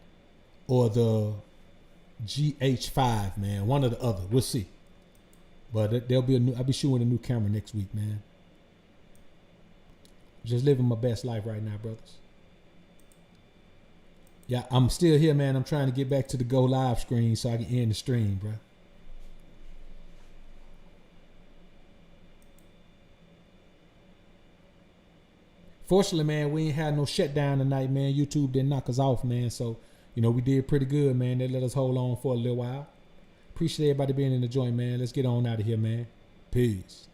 or the GH5, man. One or the other. We'll see. But there'll be I'll be shooting a new camera next week, man. Just living my best life right now, brothers. Yeah, I'm still here, man. I'm trying to get back to the go live screen so I can end the stream, bro. Fortunately, man, we ain't had no shutdown tonight, man. YouTube didn't knock us off, man. So, you know, we did pretty good, man. They let us hold on for a little while. Appreciate everybody being in the joint, man. Let's get on out of here, man. Peace.